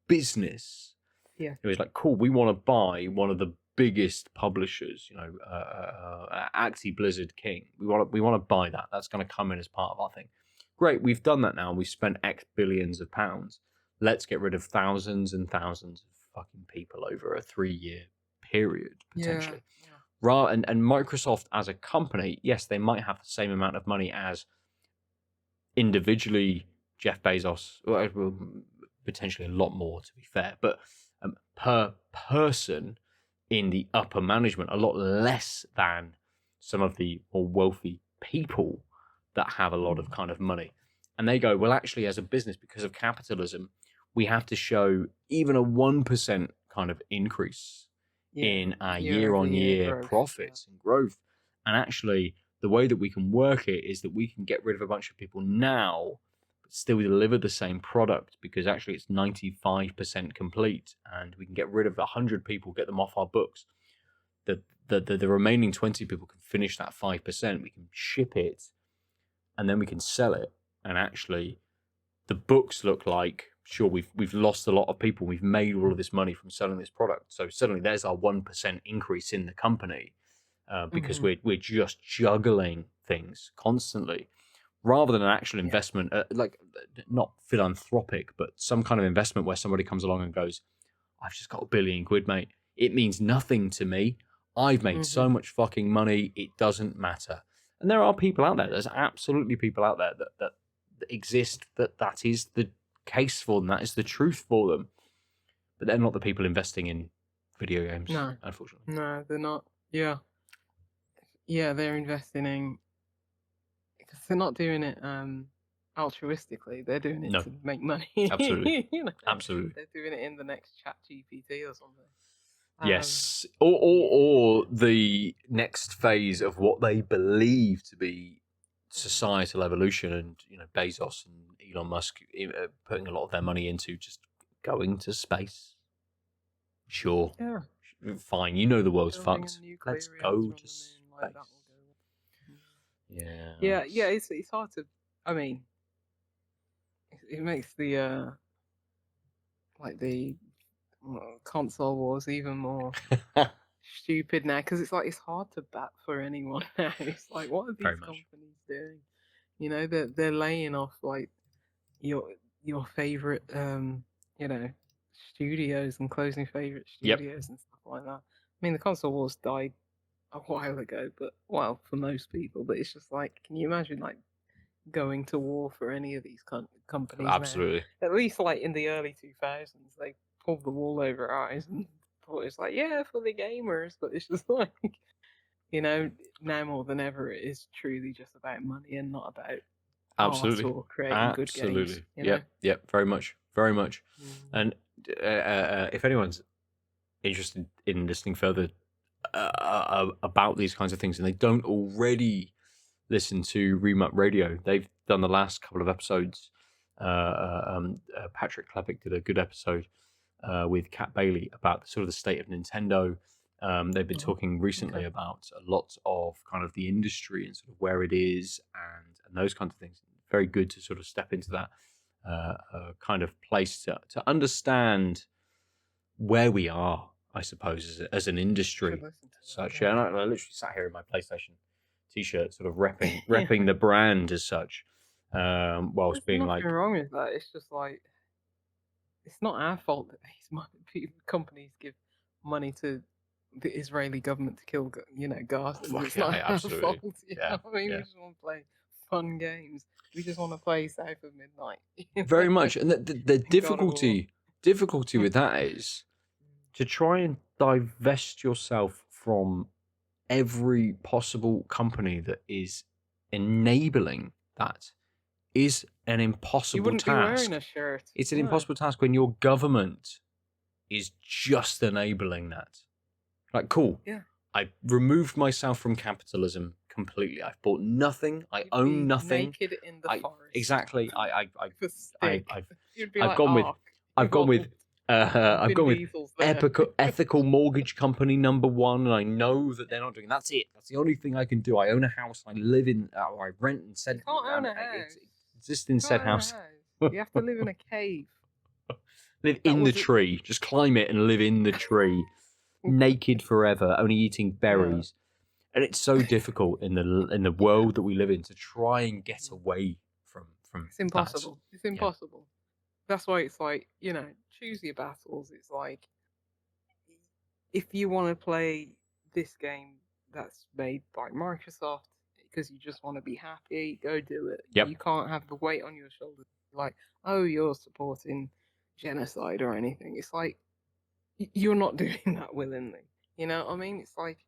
Speaker 1: business
Speaker 2: yeah,
Speaker 1: who is like, cool, we want to buy one of the biggest publishers, Axie Blizzard King. We want to buy that. That's going to come in as part of our thing. Great, we've done that now. We've spent X billions of pounds. Let's get rid of thousands and thousands of fucking people over a 3-year period, potentially.
Speaker 2: yeah.
Speaker 1: And Microsoft as a company, yes, they might have the same amount of money as individually Jeff Bezos, well, potentially a lot more, to be fair, but per person in the upper management, a lot less than some of the more wealthy people that have a lot of kind of money. And they go, well, actually, as a business, because of capitalism, we have to show even a 1% kind of increase in our year-on-year profits and growth. And actually, the way that we can work it is that we can get rid of a bunch of people now, but still deliver the same product, because actually it's 95% complete, and we can get rid of 100 people, get them off our books. The remaining 20 people can finish that 5%. We can ship it, and then we can sell it. And actually, the books look like, sure, we've lost a lot of people. We've made all of this money from selling this product. So suddenly there's our 1% increase in the company, because we're just juggling things constantly, rather than an actual investment, like not philanthropic, but some kind of investment where somebody comes along and goes, I've just got £1 billion, mate. It means nothing to me. I've made so much fucking money. It doesn't matter. And there are people out there. There's absolutely people out there that exist that is the case for them. That is the truth for them. But they're not the people investing in video games, unfortunately.
Speaker 2: No, they're not. Yeah. Yeah, they're investing because they're not doing it altruistically. They're doing it to make money.
Speaker 1: Absolutely. Absolutely.
Speaker 2: They're doing it in the next ChatGPT or something.
Speaker 1: Yes. Or the next phase of what they believe to be societal evolution, and Bezos and Elon Musk putting a lot of their money into just going to space. Sure.
Speaker 2: Yeah.
Speaker 1: Fine. The world's fucked. Let's go to space. Yeah.
Speaker 2: Yeah. It's hard to. I mean, it makes the console wars even more stupid now, because it's like it's hard to bat for anyone now. It's like, what are these companies doing? They're laying off like your favorite studios and closing favorite studios and stuff like that. I mean, the console wars died a while ago, but for most people. But it's just like, can you imagine like going to war for any of these companies?
Speaker 1: Absolutely.
Speaker 2: Now? At least like in the early 2000s, they pulled the wool over our eyes and thought it's like, yeah, for the gamers. But it's just like, now more than ever, it is truly just about money and not about
Speaker 1: absolutely
Speaker 2: creating good games.
Speaker 1: Yep, very much. And if anyone's interested in listening further about these kinds of things, and they don't already listen to Remap Radio, they've done the last couple of episodes. Patrick Klepik did a good episode with Kat Bailey about sort of the state of Nintendo. They've been talking recently about a lot of kind of the industry and sort of where it is and those kinds of things. Very good to sort of step into that kind of place to understand where we are, I suppose, as an industry. Such, and I literally sat here in my PlayStation t-shirt, sort of repping the brand as such, whilst being like,
Speaker 2: nothing wrong with that. It's just like, it's not our fault that these companies give money to the Israeli government to kill, Gaza. It's not our fault. I mean, we just want to play fun games. We just want to play South of Midnight.
Speaker 1: Very much, and the difficulty with that is to try and divest yourself from every possible company that is enabling that is an impossible
Speaker 2: You wouldn't
Speaker 1: task.
Speaker 2: be wearing a shirt.
Speaker 1: It's an impossible task when your government is just enabling that. Like, cool.
Speaker 2: Yeah.
Speaker 1: I removed myself from capitalism completely. I've bought nothing. I
Speaker 2: You'd
Speaker 1: own
Speaker 2: be
Speaker 1: nothing.
Speaker 2: naked in the forest.
Speaker 1: Exactly.
Speaker 2: With a stick. You'd be
Speaker 1: I've
Speaker 2: like,
Speaker 1: gone with ethical mortgage company number one, and I know that they're not doing. That's it. That's the only thing I can do. I own a house. I live in. Or I rent and said.
Speaker 2: You can't own a house.
Speaker 1: Exist in said house.
Speaker 2: You have to live in a cave.
Speaker 1: Live in the tree. Just climb it and live in the tree, naked forever, only eating berries. And it's so difficult in the world that we live in to try and get away from.
Speaker 2: It's impossible.
Speaker 1: That.
Speaker 2: It's impossible. Yeah. That's why it's like, choose your battles. It's like, if you want to play this game that's made by Microsoft because you just want to be happy, go do it.
Speaker 1: Yep.
Speaker 2: You can't have the weight on your shoulders like, oh, you're supporting genocide or anything. It's like, you're not doing that willingly. You know what I mean? It's like,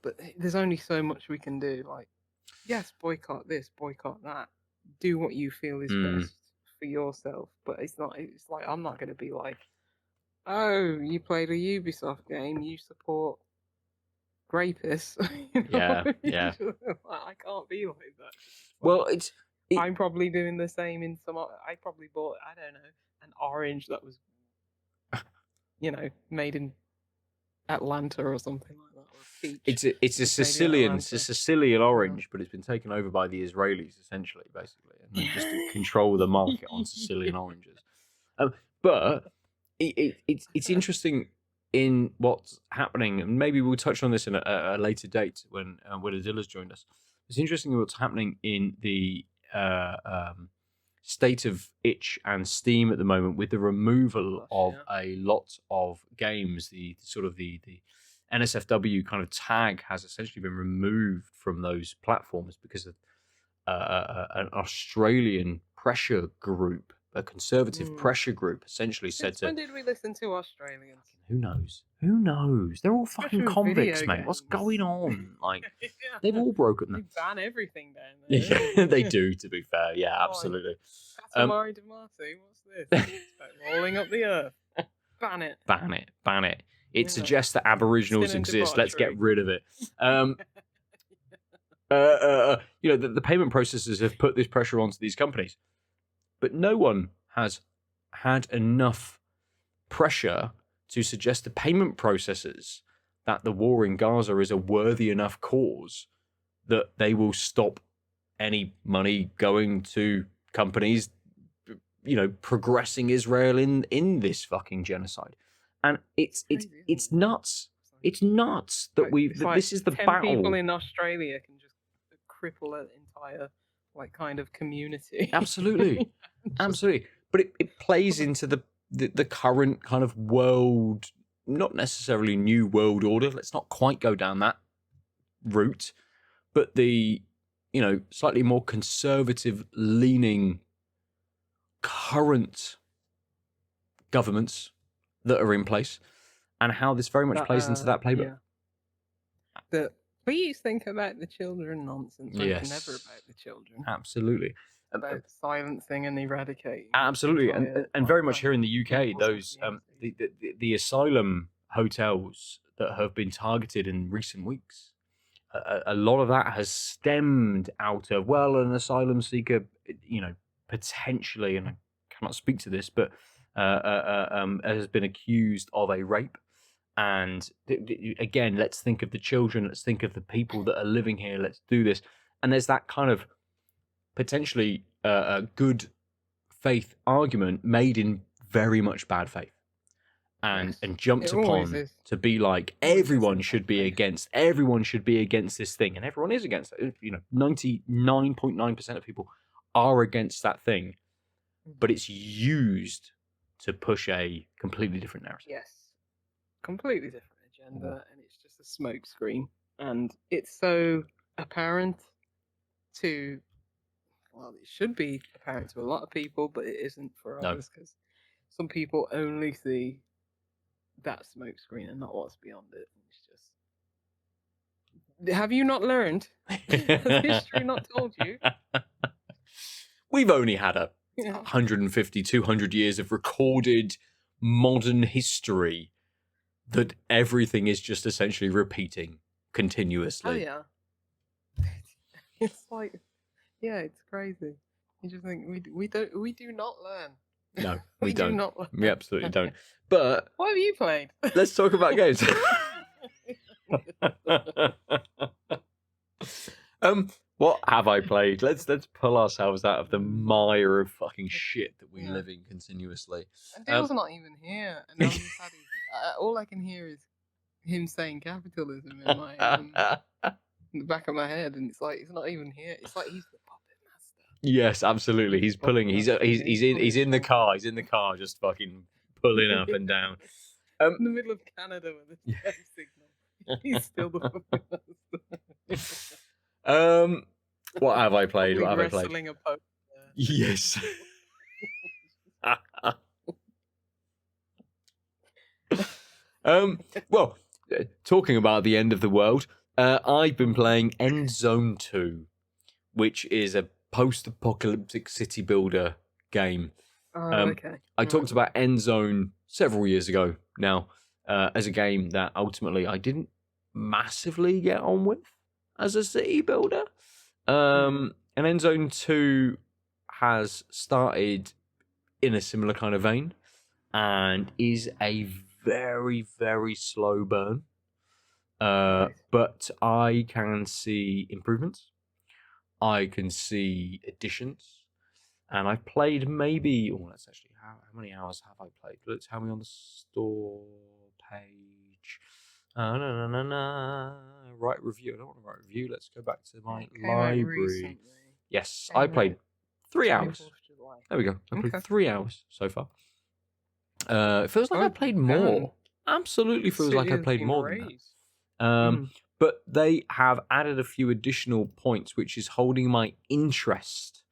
Speaker 2: but there's only so much we can do. Like, yes, boycott this, boycott that. Do what you feel is best for yourself. But it's like, I'm not going to be like, oh, you played a Ubisoft game, you support rapists.
Speaker 1: Yeah.
Speaker 2: I can't be like that.
Speaker 1: Well,
Speaker 2: I'm probably doing the same in some. I probably bought, I don't know, an orange that was, made in Atlanta or something like that, or a peach.
Speaker 1: It's a Sicilian orange, but it's been taken over by the Israelis essentially, basically, and they just control the market on Sicilian oranges. But it's interesting in what's happening, and maybe we'll touch on this in a later date when Adilla's joined us. It's interesting what's happening in the state of itch and Steam at the moment with the removal of a lot of games. The NSFW kind of tag has essentially been removed from those platforms because of an Australian pressure group, a conservative pressure group, essentially said
Speaker 2: when did we listen to Australians?
Speaker 1: Who knows? They're all fucking convicts, mate. What's going on? Like, they've all broken them.
Speaker 2: They ban everything down there.
Speaker 1: Yeah, they do, to be fair. Yeah, absolutely.
Speaker 2: Katamari Damacy, what's this? It's about rolling up the earth. Ban it. It suggests that Aboriginals exist. Let's get rid of it.
Speaker 1: The payment processors have put this pressure onto these companies, but no one has had enough pressure to suggest to payment processors that the war in Gaza is a worthy enough cause that they will stop any money going to companies, progressing Israel in this fucking genocide. And it's nuts. It's nuts that this is the
Speaker 2: 10
Speaker 1: battle.
Speaker 2: People in Australia can just cripple an entire kind of community.
Speaker 1: Absolutely. Absolutely. But it plays into the current kind of world, not necessarily new world order. Let's not quite go down that route, but the slightly more conservative leaning current governments that are in place, and how this very much plays into that playbook.
Speaker 2: Yeah. Please think about the children nonsense. Yes. Never about the children.
Speaker 1: Absolutely.
Speaker 2: About silencing and eradicating.
Speaker 1: Absolutely, and very much here in the UK, those the asylum hotels that have been targeted in recent weeks, a lot of that has stemmed out of an asylum seeker, potentially, and I cannot speak to this, but has been accused of a rape. And again, let's think of the children. Let's think of the people that are living here. Let's do this. And there's that kind of potentially a good faith argument made in very much bad faith, and jumped upon to be like everyone should be against this thing, and everyone is against it. 99.9% of people are against that thing, but it's used to push a completely different narrative.
Speaker 2: Yes, completely different agenda, and it's just a smokescreen, and it's so apparent to well, it should be apparent to a lot of people, but it isn't for
Speaker 1: No.
Speaker 2: others because some people only see that smoke screen and not what's beyond it. It's just. Have you not learned? Has history not told you?
Speaker 1: We've only had
Speaker 2: 150,
Speaker 1: 200 years of recorded modern history that everything is just essentially repeating continuously.
Speaker 2: Oh yeah. It's like, yeah, it's crazy. You just think we do not learn.
Speaker 1: No, we don't.
Speaker 2: Do not learn.
Speaker 1: We absolutely don't. But
Speaker 2: what have you played?
Speaker 1: Let's talk about games. What have I played? Let's pull ourselves out of the mire of fucking shit that we live in continuously.
Speaker 2: And Dale's not even here, and I'm just having, all I can hear is him saying capitalism in my in the back of my head, and it's like he's not even here. It's like he's the puppet master.
Speaker 1: Yes, absolutely. He's pulling. He's in the car. He's in the car, just fucking pulling up and down.
Speaker 2: In the middle of Canada with a no signal. He's still the puppet master.
Speaker 1: What have I played? What have I
Speaker 2: played? A poker.
Speaker 1: Yes. Well, talking about the end of the world, I've been playing Endzone 2, which is a post-apocalyptic city builder game.
Speaker 2: Okay.
Speaker 1: I talked about Endzone several years ago now as a game that ultimately I didn't massively get on with as a city builder. And Endzone 2 has started in a similar kind of vein and is a very, very slow burn. But I can see improvements. I can see additions. And I've played maybe... Oh, that's actually... How many hours have I played? Let's tell me on the store page. Write review. I don't want to write review. Let's go back to my library. Yes, I played 3 hours. There we go. I played 3 hours so far. It feels like I played more. Absolutely feels like I played more than that. But they have added a few additional points, which is holding my interest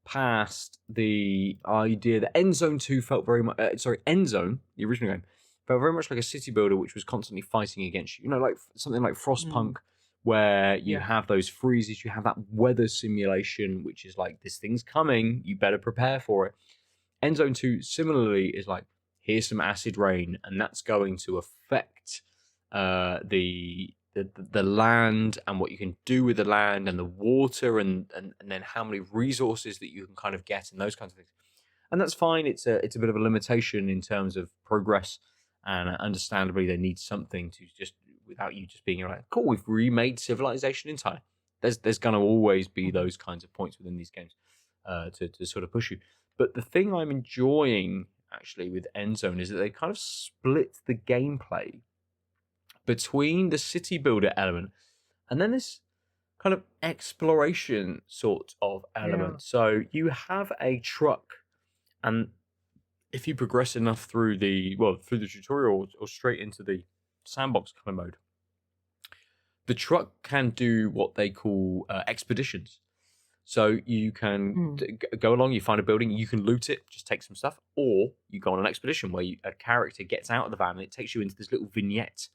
Speaker 1: past the idea that Endzone 2 felt very much... Endzone, the original game, felt very much like a city builder which was constantly fighting against you. You know, like something like Frostpunk, where you have those freezes, you have that weather simulation, which is like, this thing's coming, you better prepare for it. Endzone 2 similarly is like, here's some acid rain, and that's going to affect the land and what you can do with the land and the water and then how many resources that you can kind of get and those kinds of things. And that's fine. It's a bit of a limitation in terms of progress, and understandably they need something to just, without you just being like, cool, we've remade civilization entirely. There's going to always be those kinds of points within these games to sort of push you. But the thing I'm enjoying actually with Endzone is that they kind of split the gameplay between the city builder element and then this kind of exploration sort of element. So you have a truck, and if you progress enough through the tutorial or straight into the sandbox kind of mode, the truck can do what they call expeditions. So you can go along, you find a building, you can loot it, just take some stuff, or you go on an expedition where a character gets out of the van and it takes you into this little vignette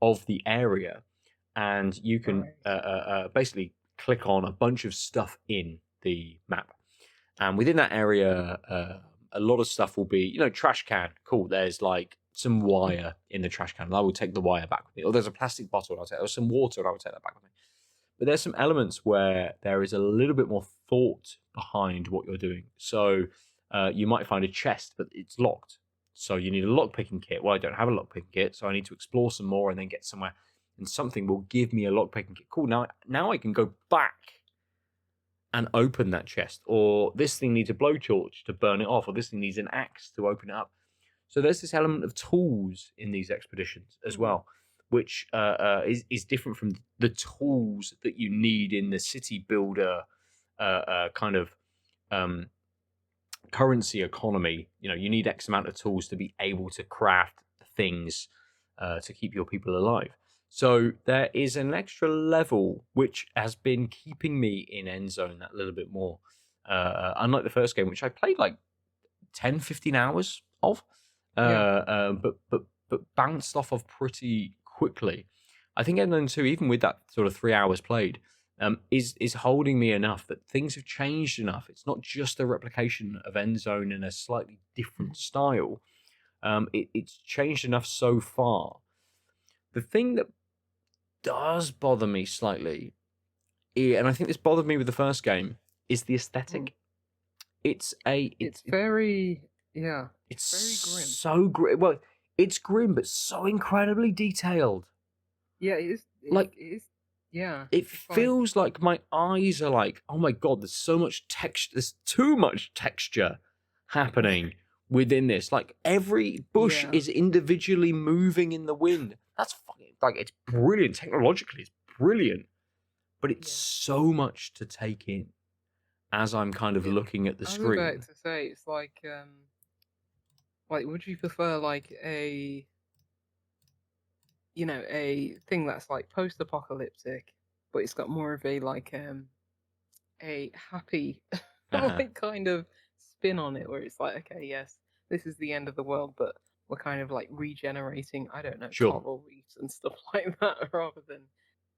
Speaker 1: of the area, and you can basically click on a bunch of stuff in the map. And within that area, a lot of stuff will be, trash can. Cool, there's like some wire in the trash can, and I will take the wire back with me. Or there's a plastic bottle, and I'll take, or some water, and I will take that back with me. But there's some elements where there is a little bit more thought behind what you're doing. So you might find a chest, but it's locked. So you need a lockpicking kit. Well, I don't have a lockpicking kit, so I need to explore some more and then get somewhere. And something will give me a lockpicking kit. Cool, now I can go back and open that chest. Or this thing needs a blowtorch to burn it off. Or this thing needs an axe to open it up. So there's this element of tools in these expeditions as well, which is different from the tools that you need in the city builder kind of currency economy. You need X amount of tools to be able to craft things to keep your people alive. So there is an extra level which has been keeping me in Endzone that little bit more. unlike the first game, which I played like 10, 15 hours of, but bounced off of pretty quickly. I think Endzone 2, even with that sort of 3 hours played, is holding me enough that things have changed enough. It's not just a replication of Endzone in a slightly different style. It's changed enough so far. The thing that does bother me slightly, and I think this bothered me with the first game, is the aesthetic. It's
Speaker 2: very
Speaker 1: it's
Speaker 2: very grim.
Speaker 1: So grim. Well, it's grim, but so incredibly detailed.
Speaker 2: Yeah, it is. It is. Yeah.
Speaker 1: It feels like my eyes are like, oh my god, there's so much texture. There's too much texture happening within this. Like every bush is individually moving in the wind. That's fucking like it's brilliant technologically. It's brilliant, but it's so much to take in as I'm kind of looking at the screen.
Speaker 2: I was about to say it's like would you prefer like a thing that's like post-apocalyptic, but it's got more of a like a happy like kind of spin on it, where it's like, okay, yes, this is the end of the world, but we're kind of like regenerating, I don't know, coral reefs and stuff like that, rather than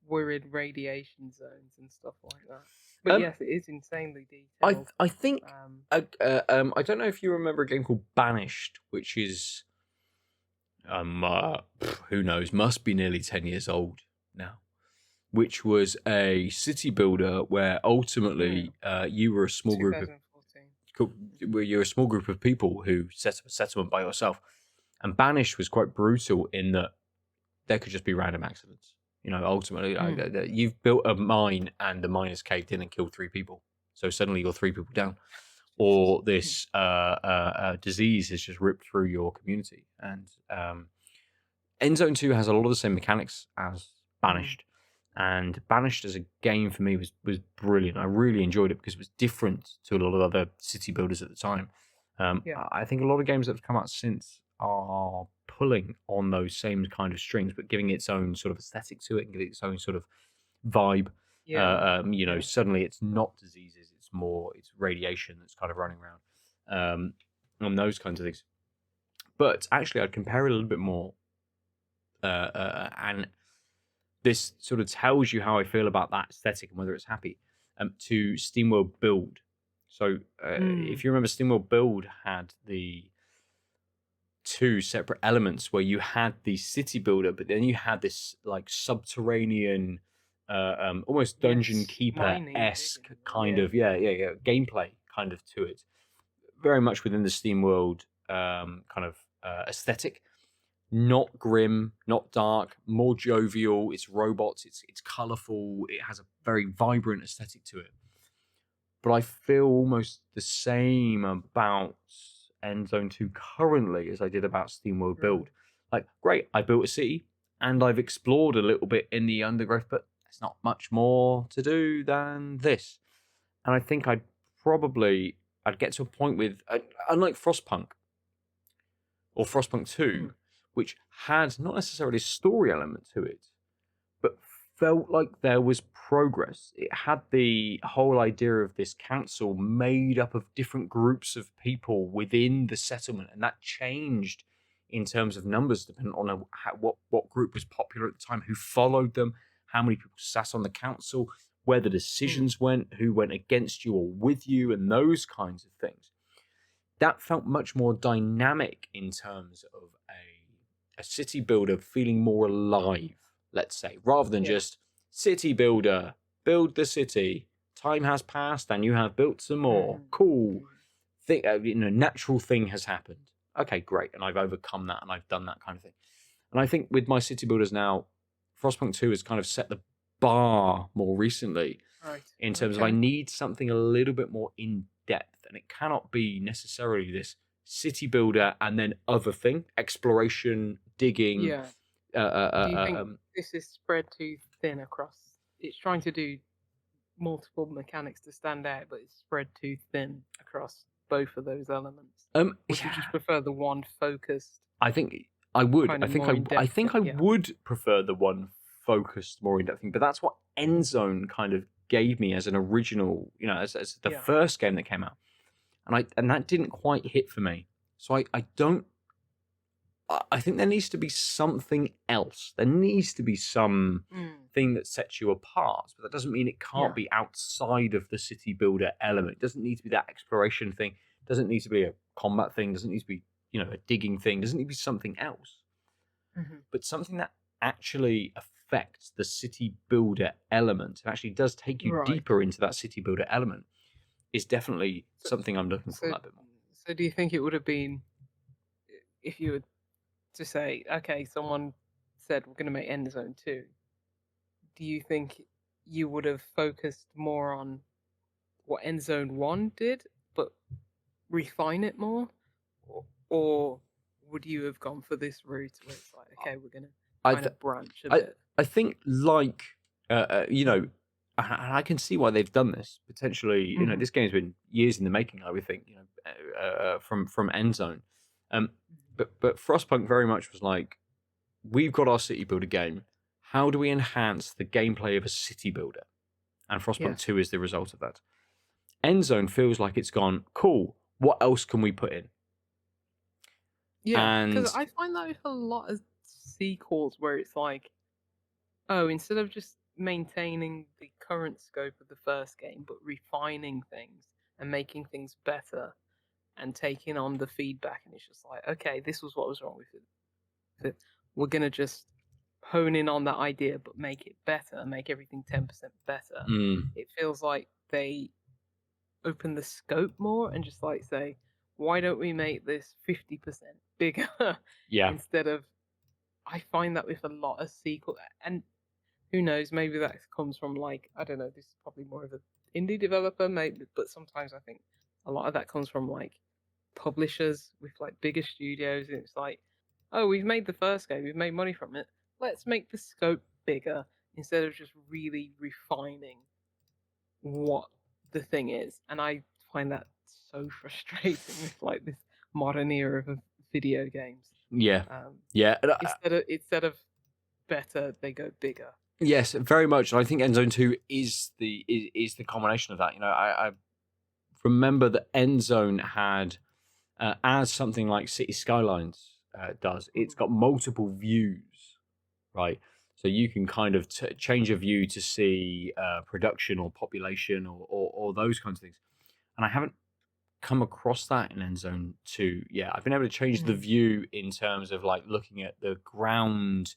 Speaker 2: worried radiation zones and stuff like that. But yes, it is insanely detailed.
Speaker 1: I think I don't know if you remember a game called Banished, which is who knows, must be nearly 10 years old now, which was a city builder where ultimately you were a small group of people who set up a settlement by yourself. And Banished was quite brutal in that there could just be random accidents. Ultimately, you've built a mine and the mine has caved in and killed 3 people. So suddenly you're 3 people down. Or this disease has just ripped through your community. And Endzone 2 has a lot of the same mechanics as Banished. And Banished as a game for me was brilliant. I really enjoyed it because it was different to a lot of other city builders at the time. I think a lot of games that have come out since are pulling on those same kind of strings, but giving its own sort of aesthetic to it and giving its own sort of vibe. Suddenly it's not diseases, it's radiation that's kind of running around, and those kinds of things. But actually, I'd compare it a little bit more, and this sort of tells you how I feel about that aesthetic and whether it's happy, to SteamWorld Build. So if you remember, SteamWorld Build had the 2 separate elements where you had the city builder, but then you had this like subterranean, almost dungeon keeper-esque kind of gameplay kind of to it, very much within the SteamWorld kind of aesthetic. Not grim, not dark, more jovial. It's robots. It's colourful. It has a very vibrant aesthetic to it. But I feel almost the same about Endzone 2 currently as I did about SteamWorld Build. Like, great, I built a city and I've explored a little bit in the undergrowth, but there's not much more to do than this. And I think I'd get to a point with, unlike Frostpunk or Frostpunk 2, which had not necessarily a story element to it, but felt like there was progress. It had the whole idea of this council made up of different groups of people within the settlement, and that changed in terms of numbers depending on what group was popular at the time, who followed them, how many people sat on the council, where the decisions went, who went against you or with you, and those kinds of things. That felt much more dynamic in terms of a city builder feeling more alive, let's say, rather than just city builder, build the city, time has passed and you have built some more, cool, natural thing has happened. Okay, great, and I've overcome that and I've done that kind of thing. And I think with my city builders now, Frostpunk 2 has kind of set the bar more recently in terms of I need something a little bit more in depth, and it cannot be necessarily this city builder and then other thing, exploration, digging.
Speaker 2: Do you think this is spread too thin across? It's trying to do multiple mechanics to stand out, but it's spread too thin across both of those elements. Would you just prefer the one focused?
Speaker 1: I think I would. I think I would prefer the one focused, more in-depth thing. But that's what Endzone kind of gave me as an original, as the
Speaker 2: Yeah.
Speaker 1: first game that came out, and that didn't quite hit for me. So I don't. I think there needs to be something else. There needs to be some thing that sets you apart, but that doesn't mean it can't be outside of the city builder element. It doesn't need to be that exploration thing. It doesn't need to be a combat thing. It doesn't need to be, a digging thing. It doesn't need to be something else. But something that actually affects the city builder element and actually does take you deeper into that city builder element is definitely something I'm looking for that bit more.
Speaker 2: So do you think it would have been, if you were to say, okay, someone said we're going to make Endzone 2, do you think you would have focused more on what Endzone 1 did, but refine it more? Or would you have gone for this route where it's like, okay, we're going to kind of branch a bit?
Speaker 1: I think, like, I can see why they've done this. Potentially, this game's been years in the making, I would think, from Endzone. But Frostpunk very much was like, we've got our city builder game. How do we enhance the gameplay of a city builder? And Frostpunk 2 is the result of that. Endzone feels like it's gone, cool, what else can we put in?
Speaker 2: Yeah, because I find that with a lot of sequels where it's like, oh, instead of just maintaining the current scope of the first game, but refining things and making things better and taking on the feedback, and it's just like, okay, this was what was wrong with it. We're going to just hone in on that idea, but make it better, make everything 10% better. It feels like they open the scope more and just like say, why don't we make this 50% bigger? Instead of, I find that with a lot of sequels, and who knows, maybe that comes from like, I don't know, this is probably more of an indie developer, maybe, but sometimes I think a lot of that comes from like publishers with like bigger studios, and it's like, oh, we've made the first game, we've made money from it, let's make the scope bigger instead of just really refining what the thing is. And I find that so frustrating with like this modern era of video games. Instead of better, they go bigger.
Speaker 1: Yes, very much. And I think Endzone 2 is the combination of that. I remember that Endzone had, as something like City Skylines does, it's got multiple views, right? So you can kind of change a view to see production or population or those kinds of things. And I haven't come across that in Endzone 2 yet. I've been able to change the view in terms of like looking at the ground,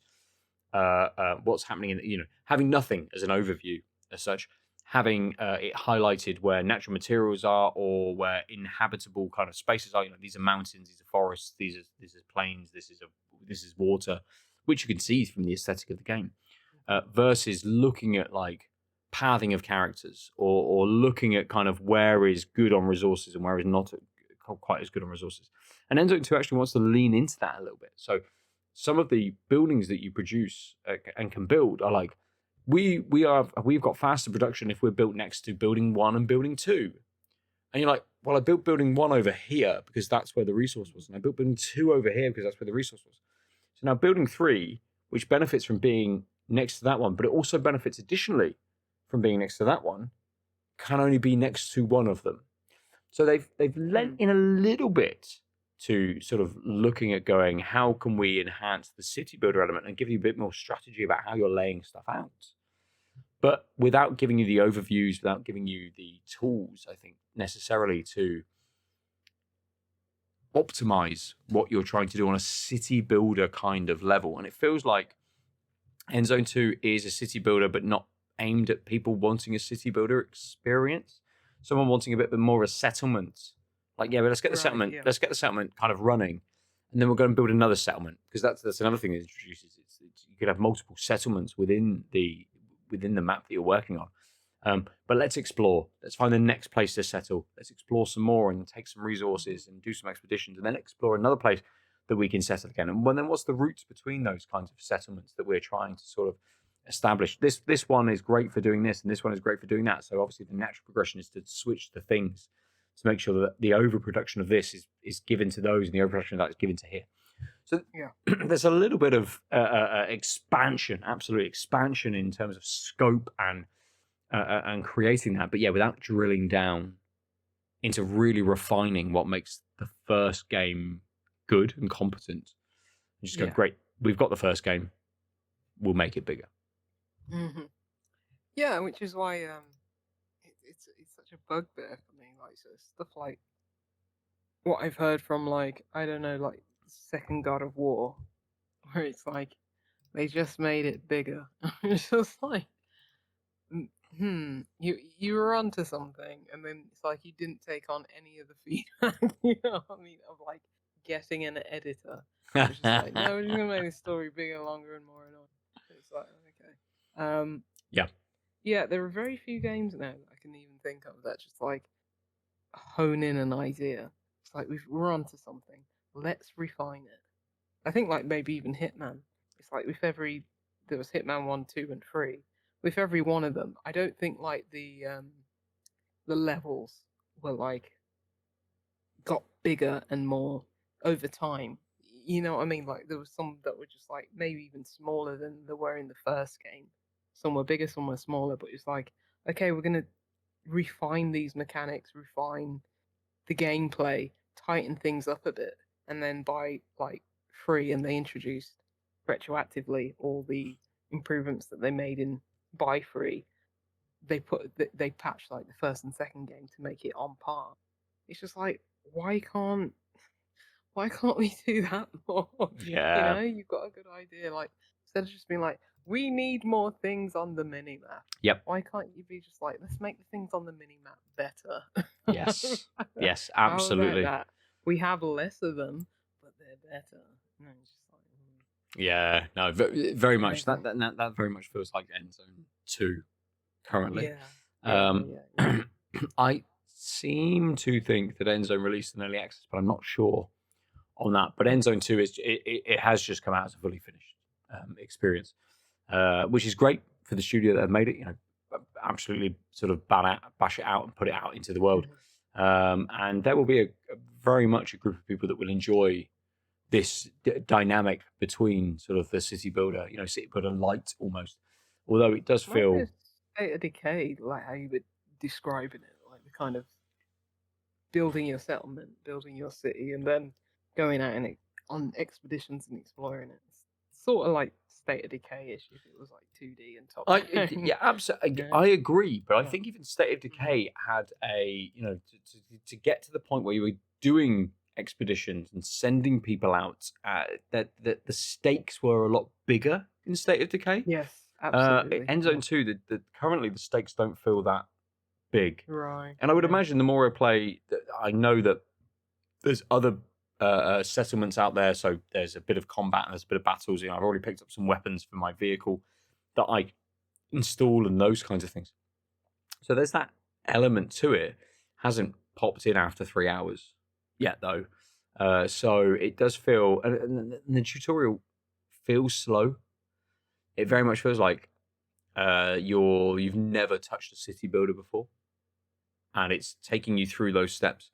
Speaker 1: what's happening in, having nothing as an overview as such, having it highlighted where natural materials are or where inhabitable kind of spaces are. These are mountains, these are forests, this is plains, this is water, which you can see from the aesthetic of the game, versus looking at like pathing of characters or looking at kind of where is good on resources and where is not quite as good on resources. And Endzone 2 actually wants to lean into that a little bit. So some of the buildings that you produce and can build are like, we've got faster production if we're built next to building 1 and building 2. And you're like, well, I built building 1 over here because that's where the resource was, and I built building 2 over here because that's where the resource was. So now building 3, which benefits from being next to that one, but it also benefits additionally from being next to that one, can only be next to one of them. So they've lent in a little bit to sort of looking at going, how can we enhance the city builder element and give you a bit more strategy about how you're laying stuff out, but without giving you the overviews, without giving you the tools, I think, necessarily to optimize what you're trying to do on a city builder kind of level. And it feels like Endzone 2 is a city builder, but not aimed at people wanting a city builder experience. Someone wanting a bit more of a settlement. Like, but let's get the settlement. Yeah. Let's get the settlement kind of running, and then we'll go and build another settlement, because that's another thing it introduces. You could have multiple settlements within the map that you're working on. But let's explore. Let's find the next place to settle. Let's explore some more and take some resources and do some expeditions, and then explore another place that we can settle again. And then what's the routes between those kinds of settlements that we're trying to sort of establish? This one is great for doing this, and this one is great for doing that. So obviously the natural progression is to switch the things to make sure that the overproduction of this is given to those, and the overproduction of that is given to here. So there's a little bit of expansion, absolute expansion in terms of scope and and creating that, but yeah, without drilling down into really refining what makes the first game good and competent. You just go, great, we've got the first game, we'll make it bigger.
Speaker 2: Mm-hmm. Yeah, which is why it's such a bugbear for me. Like, so stuff like what I've heard from, like, I don't know, like second God of War, where it's like they just made it bigger. It's just like, you were onto something, and then it's like you didn't take on any of the feedback. You know what I mean? Of like getting an editor. It's just like, no, we're just gonna make the story bigger, longer, and more annoying. It's like, okay. Yeah, there are very few games now that I can even think of that just like hone in an idea. It's like we're onto something. Let's refine it. I think like maybe even Hitman. It's like there was Hitman 1, 2, and 3. With every one of them, I don't think like the levels were like got bigger and more over time. You know what I mean? Like there was some that were just like maybe even smaller than they were in the first game. Some were bigger, some were smaller, but it's like, okay, we're gonna refine these mechanics, refine the gameplay, tighten things up a bit, and then by like 3, and they introduced retroactively all the improvements that they made in by 3. They patched like the first and second game to make it on par. It's just like, why can't we do that more?
Speaker 1: Yeah.
Speaker 2: You've got a good idea. Like, instead of just being like, we need more things on the mini map.
Speaker 1: Yep.
Speaker 2: Why can't you be just like, let's make the things on the mini map better?
Speaker 1: Yes. Yes, absolutely.
Speaker 2: How about that? We have less of them, but they're better. No, it's just like,
Speaker 1: yeah, no, very much. That very much feels like Endzone 2 currently.
Speaker 2: Yeah.
Speaker 1: I seem to think that Endzone released in early access, but I'm not sure on that. But Endzone 2 it has just come out as a fully finished experience, which is great for the studio that have made it. Absolutely sort of bash it out and put it out into the world. And there will be very much a group of people that will enjoy this dynamic between sort of the city builder, city builder light almost. Although it does feel
Speaker 2: State of Decay, like how you were describing it, like the kind of building your settlement, building your city, and then going out on expeditions and exploring it. It's sort of like State of Decay-ish if it was like 2D and top.
Speaker 1: Absolutely. I agree, but I think even State of Decay had a to get to the point where you were doing expeditions and sending people out, that the stakes were a lot bigger in State of Decay.
Speaker 2: Yes, absolutely.
Speaker 1: Endzone 2, currently the stakes don't feel that big,
Speaker 2: right?
Speaker 1: And I would imagine the more I play, I know that there's other settlements out there, so there's a bit of combat and there's a bit of battles. I've already picked up some weapons for my vehicle that I install and those kinds of things. So there's that element to it. Hasn't popped in after 3 hours yet though, so it does feel, and the tutorial feels slow. It very much feels like you've never touched a city builder before, and it's taking you through those steps.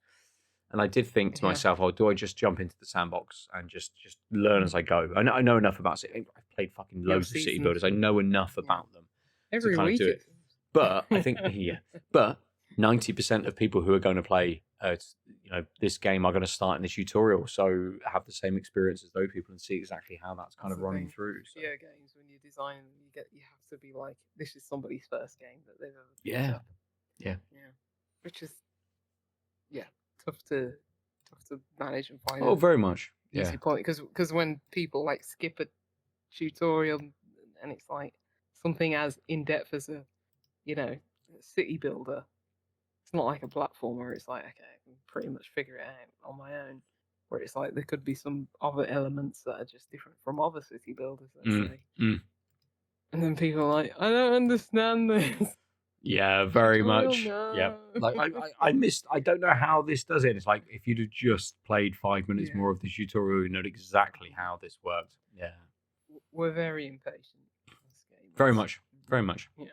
Speaker 1: And I did think to myself, do I just jump into the sandbox and just learn as I go? I know enough about city. I've played fucking loads of city builders. I know enough about them
Speaker 2: every
Speaker 1: to kind
Speaker 2: week.
Speaker 1: of do it. But I think, but 90% of people who are going to play, this game are going to start in the tutorial, so have the same experience as those people and see exactly how that's kind of running through.
Speaker 2: So. Yeah, games when you design them, you have to be like, this is somebody's first game that they've ever picked up. Yeah, which is tough to manage and find.
Speaker 1: Oh, very much.
Speaker 2: Easy point, because when people like skip a tutorial and it's like something as in depth as a city builder, it's not like a platform where it's like, okay, I can pretty much figure it out on my own. Where it's like there could be some other elements that are just different from other city builders, let's say. And then people are like, I don't understand this.
Speaker 1: Yeah, very much. Yeah, like I don't know how this does it. It's like if you'd have just played 5 minutes more of the tutorial, you know exactly how this works. Yeah,
Speaker 2: we're very impatient.
Speaker 1: Very much.
Speaker 2: Yeah.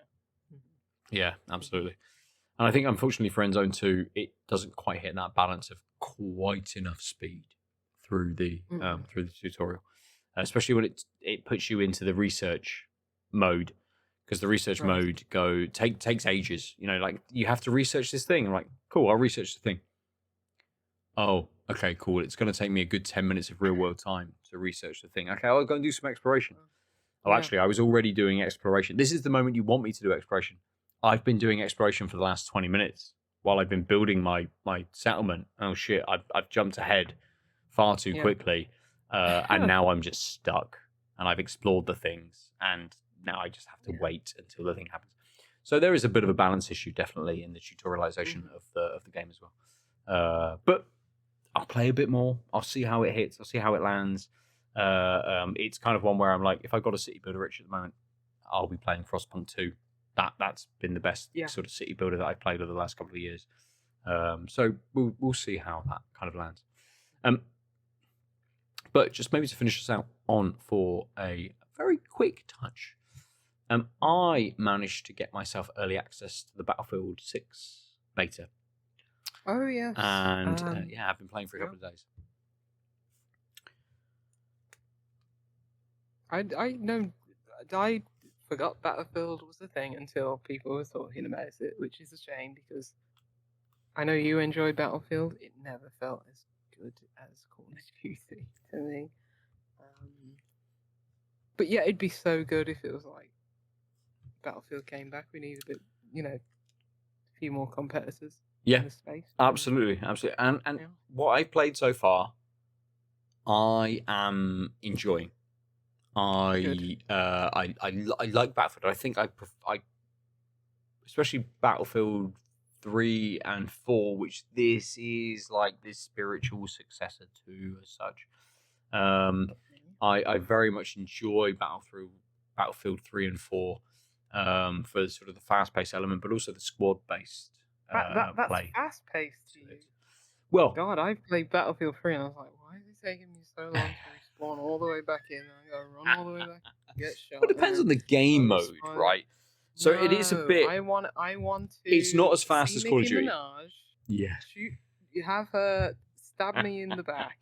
Speaker 1: Yeah, absolutely. And I think unfortunately for Endzone 2, it doesn't quite hit that balance of quite enough speed through the tutorial, especially when it puts you into the research mode. because the research
Speaker 2: Right.
Speaker 1: mode takes ages. You know, like you have to research this thing. I'm like, cool, I'll research the thing. Oh, okay, cool. It's going to take me a good 10 minutes of real world time to research the thing. Okay, I'll go and do some exploration. Oh,
Speaker 2: Yeah.
Speaker 1: actually, I was already doing exploration. This is the moment you want me to do exploration. I've been doing exploration for the last 20 minutes while I've been building my settlement. Oh shit, I've jumped ahead far too
Speaker 2: Yeah.
Speaker 1: quickly, and now I'm just stuck. And I've explored the things, and now I just have to wait until the thing happens. So there is a bit of a balance issue, definitely, in the tutorialization of the game as well. But I'll play a bit more. I'll see how it hits. I'll see how it lands. It's kind of one where I'm like, if I've got a city builder rich at the moment, I'll be playing Frostpunk 2. That's been the best sort of city builder that I've played over the last couple of years. So we'll see how that kind of lands. But just maybe to finish us out on for a very quick touch. I managed to get myself early access to the Battlefield 6 beta.
Speaker 2: Oh yes.
Speaker 1: And I've been playing for a couple of days.
Speaker 2: I forgot Battlefield was a thing until people were talking about it, which is a shame because I know you enjoy Battlefield. It never felt as good as Call of Duty to me. But yeah, it'd be so good if it was like Battlefield came back. We need a bit, a few more competitors in the space.
Speaker 1: Absolutely. And what I've played so far, I am enjoying. I like Battlefield. I think I especially Battlefield 3 and 4, which this is like this spiritual successor to as such. I very much enjoy Battlefield 3 and 4 for sort of the fast-paced element, but also the squad-based
Speaker 2: that's
Speaker 1: play.
Speaker 2: Fast-paced to you.
Speaker 1: Well,
Speaker 2: God, I've played Battlefield 3 and I was like, why is it taking me so long to respawn all the way back in? I gotta run all the way back, get shot.
Speaker 1: It depends on the game mode, right? So it is a bit.
Speaker 2: I want to.
Speaker 1: It's not as fast as Call of Duty.
Speaker 2: Minaj,
Speaker 1: yeah.
Speaker 2: Shoot, you have her stab me in the back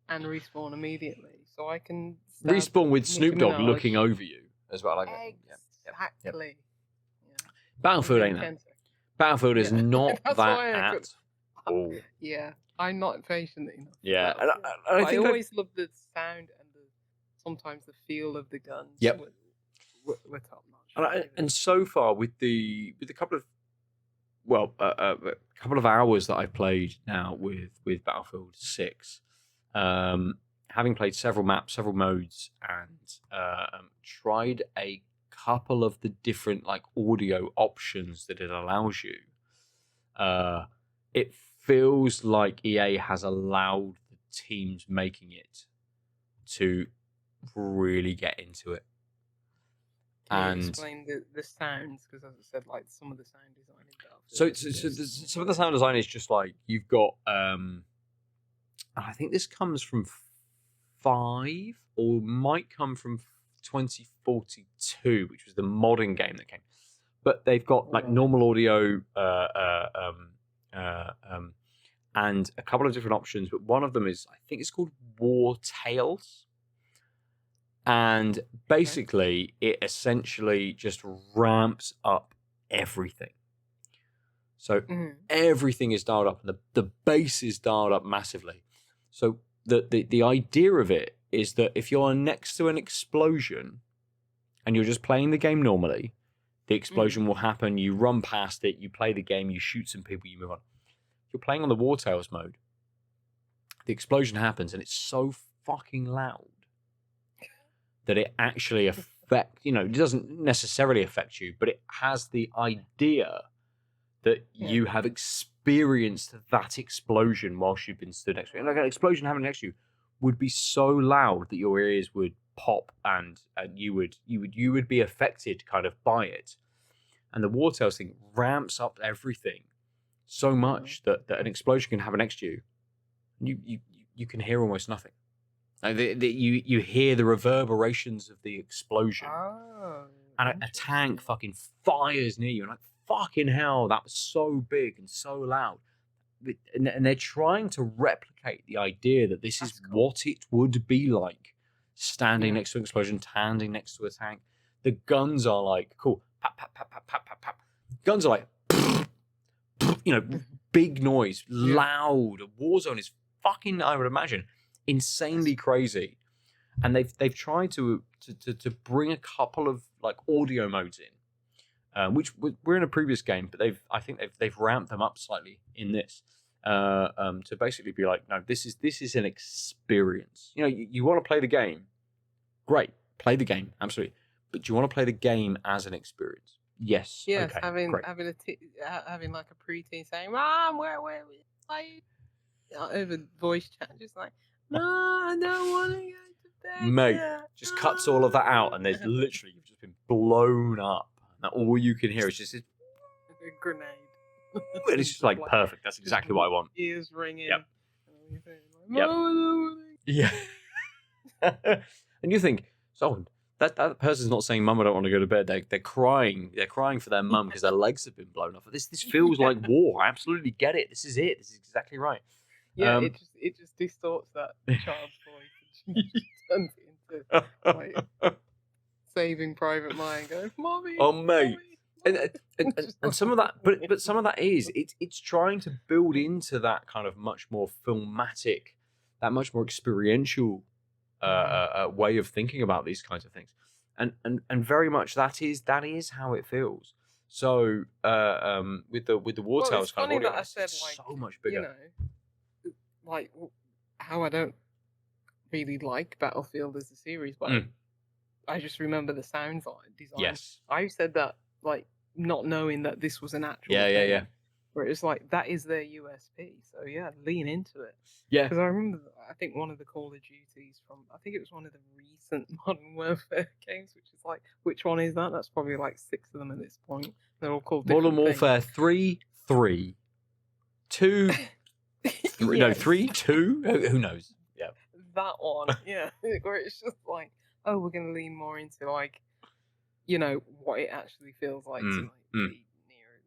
Speaker 2: and respawn immediately, so I can
Speaker 1: respawn with Snoop Dogg
Speaker 2: Minaj.
Speaker 1: looking over you as well. Like
Speaker 2: exactly.
Speaker 1: Yeah. Battlefield ain't that. Battlefield is not that at all.
Speaker 2: Yeah, I'm not patient enough.
Speaker 1: Yeah,
Speaker 2: and
Speaker 1: I think
Speaker 2: I always love the sound and sometimes the feel of the guns.
Speaker 1: Yep.
Speaker 2: We're top notch.
Speaker 1: And so far with the couple of a couple of hours that I've played now with Battlefield 6, having played several maps, several modes, and tried a couple of the different like audio options that it allows you, it feels like EA has allowed the teams making it to really get into it.
Speaker 2: Can you explain the sounds? Because as I said, like some of the sound design in
Speaker 1: Battlefield. So some of the sound design is just like you've got. I think this comes from 5 or might come from 2042, which was the modern game that came. But they've got like normal audio, and a couple of different options. But one of them is, I think it's called War Tales. And basically, it essentially just ramps up everything. So everything is dialed up, and the bass is dialed up massively. So the idea of it is that if you're next to an explosion and you're just playing the game normally, the explosion will happen, you run past it, you play the game, you shoot some people, you move on. If you're playing on the War Tales mode, the explosion happens and it's so fucking loud that it actually it doesn't necessarily affect you, but it has the idea that you have experienced that explosion whilst you've been stood next to it. And like an explosion happening next to you would be so loud that your ears would pop and you would be affected kind of by it. And the War Tales thing ramps up everything so much that an explosion can happen next to you. You can hear almost nothing. You hear the reverberations of the explosion, and a tank fucking fires near you, and like fucking hell, that was so big and so loud. And they're trying to replicate the idea that this is what it would be like standing next to an explosion, standing next to a tank. The guns are like cool, pap pap pap pap pap pap pap. Guns are like, big noise, loud. Warzone is fucking, I would imagine, insanely crazy. And they've tried to bring a couple of like audio modes in, which were in a previous game, but I think they've ramped them up slightly in this, to basically be like, no, this is an experience. You want to play the game, great, play the game, absolutely, but do you want to play the game as an experience? Yes.
Speaker 2: Yes,
Speaker 1: okay,
Speaker 2: having
Speaker 1: great.
Speaker 2: having like a preteen saying, "Mom, where play?" Over voice chat, just like, "No, I don't want to go to bed."
Speaker 1: Mate, just cuts all of that out, and there's literally, you've just been blown up. Now all you can hear is just a
Speaker 2: grenade.
Speaker 1: And it's just like perfect. That's exactly what I want.
Speaker 2: Ears ringing.
Speaker 1: Yep.
Speaker 2: Yeah.
Speaker 1: And you think, so that person's not saying, "Mum, I don't want to go to bed." They're crying. They're crying for their mum because their legs have been blown off. This feels like war. I absolutely get it. This is it. This is exactly right.
Speaker 2: Yeah, it just distorts that child's voice and turns it into like Saving Private Ryan going, "Mommy."
Speaker 1: Oh, mate.
Speaker 2: Mommy.
Speaker 1: And some of that, but some of that is it's trying to build into that kind of much more filmatic, that much more experiential way of thinking about these kinds of things, and very much that is how it feels. So with the War Tales kind of audio,
Speaker 2: I said,
Speaker 1: it's so much bigger.
Speaker 2: Like how I don't really like Battlefield as a series, but I just remember the sound design.
Speaker 1: Yes,
Speaker 2: I said that like not knowing that this was an actual
Speaker 1: thing.
Speaker 2: Yeah. Where it's like that is their USP. So yeah, lean into it.
Speaker 1: Yeah.
Speaker 2: Because I remember, I think one of the Call of Duties I think it was one of the recent Modern Warfare games, which is like, which one is that? That's probably like 6 of them at this point. They're all called
Speaker 1: Modern Warfare 3, 2, 3, no, 3, 2. Who knows? Yeah.
Speaker 2: That one, yeah, where it's just like, oh, we're gonna lean more into like, what it actually feels like to like be near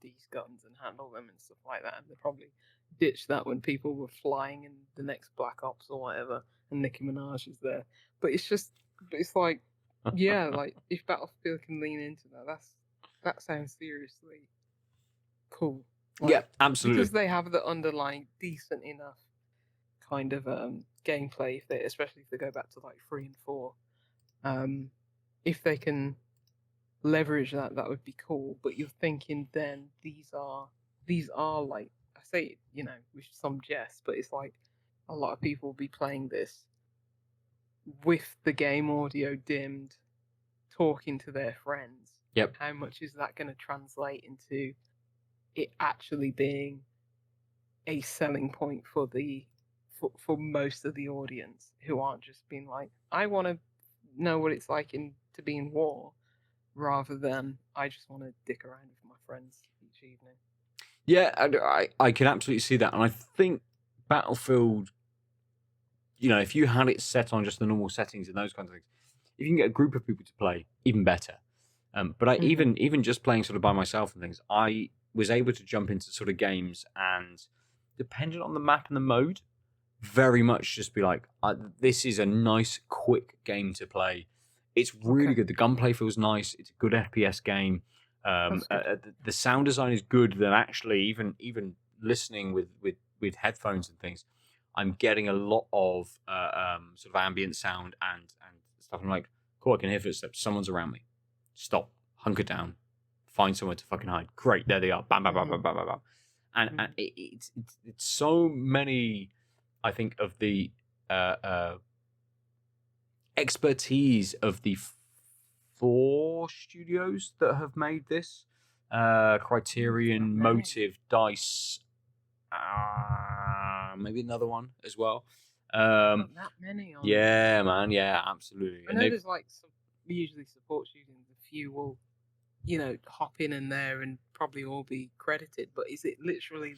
Speaker 2: these guns and handle them and stuff like that. And they probably ditched that when people were flying in the next Black Ops or whatever, and Nicki Minaj is there. But it's like, yeah, like if Battlefield can lean into that sounds seriously cool. Like,
Speaker 1: yeah, absolutely.
Speaker 2: Because they have the underlying decent enough kind of gameplay, especially if they go back to like 3 and 4. If they can leverage that would be cool. But you're thinking then these are like, I say, with some jest, but it's like a lot of people will be playing this with the game audio dimmed, talking to their friends.
Speaker 1: Yep.
Speaker 2: How much is that going to translate into it actually being a selling point for for most of the audience, who aren't just being like, I want to know what it's like to be in war, rather than I just want to dick around with my friends each evening.
Speaker 1: Yeah, I can absolutely see that. And I think Battlefield, if you had it set on just the normal settings and those kinds of things, if you can get a group of people to play, even better. But even just playing sort of by myself and things, I was able to jump into sort of games and, depending on the map and the mode, very much just be like, this is a nice, quick game to play. It's really good. The gunplay feels nice. It's a good FPS game. The sound design is good. Then actually, even listening with headphones and things, I'm getting a lot of sort of ambient sound and stuff. I'm like, cool, I can hear footsteps. Someone's around me. Stop. Hunker down. Find somewhere to fucking hide. Great, there they are. Bam, bam, bam, bam, bam, bam, bam. And it's so many, I think, of the expertise of the 4 studios that have made this. Criterion, Motive, DICE, maybe another one as well.
Speaker 2: Not that many.
Speaker 1: Yeah, man. Yeah, absolutely.
Speaker 2: I know there's like some usually support studios. A few will, hop in and there and probably all be credited. But is it literally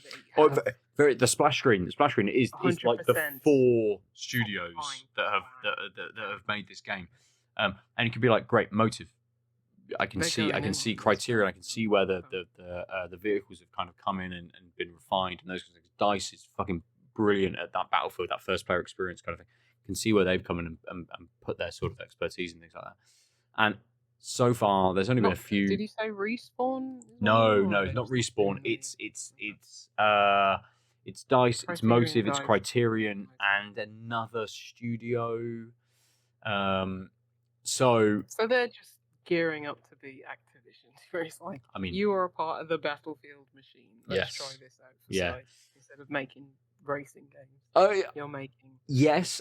Speaker 1: the splash screen? The splash screen is like the 4 studios that have made this game. And it could be like, great, Motive. I can see Criterion. I can see where the vehicles have kind of come in and been refined and those kinds of things. DICE is fucking brilliant at that Battlefield, that first player experience kind of thing. You can see where they've come in and put their sort of expertise and things like that. And So far, there's only been a few.
Speaker 2: Did you say Respawn?
Speaker 1: No, it's not Respawn. It's DICE, it's Motive, it's Criterion, and another studio. So
Speaker 2: they're just gearing up to be Activision. Where it's like, I mean, you are a part of the Battlefield machine. Let's try this out for size instead of making racing games.
Speaker 1: Oh,
Speaker 2: you're making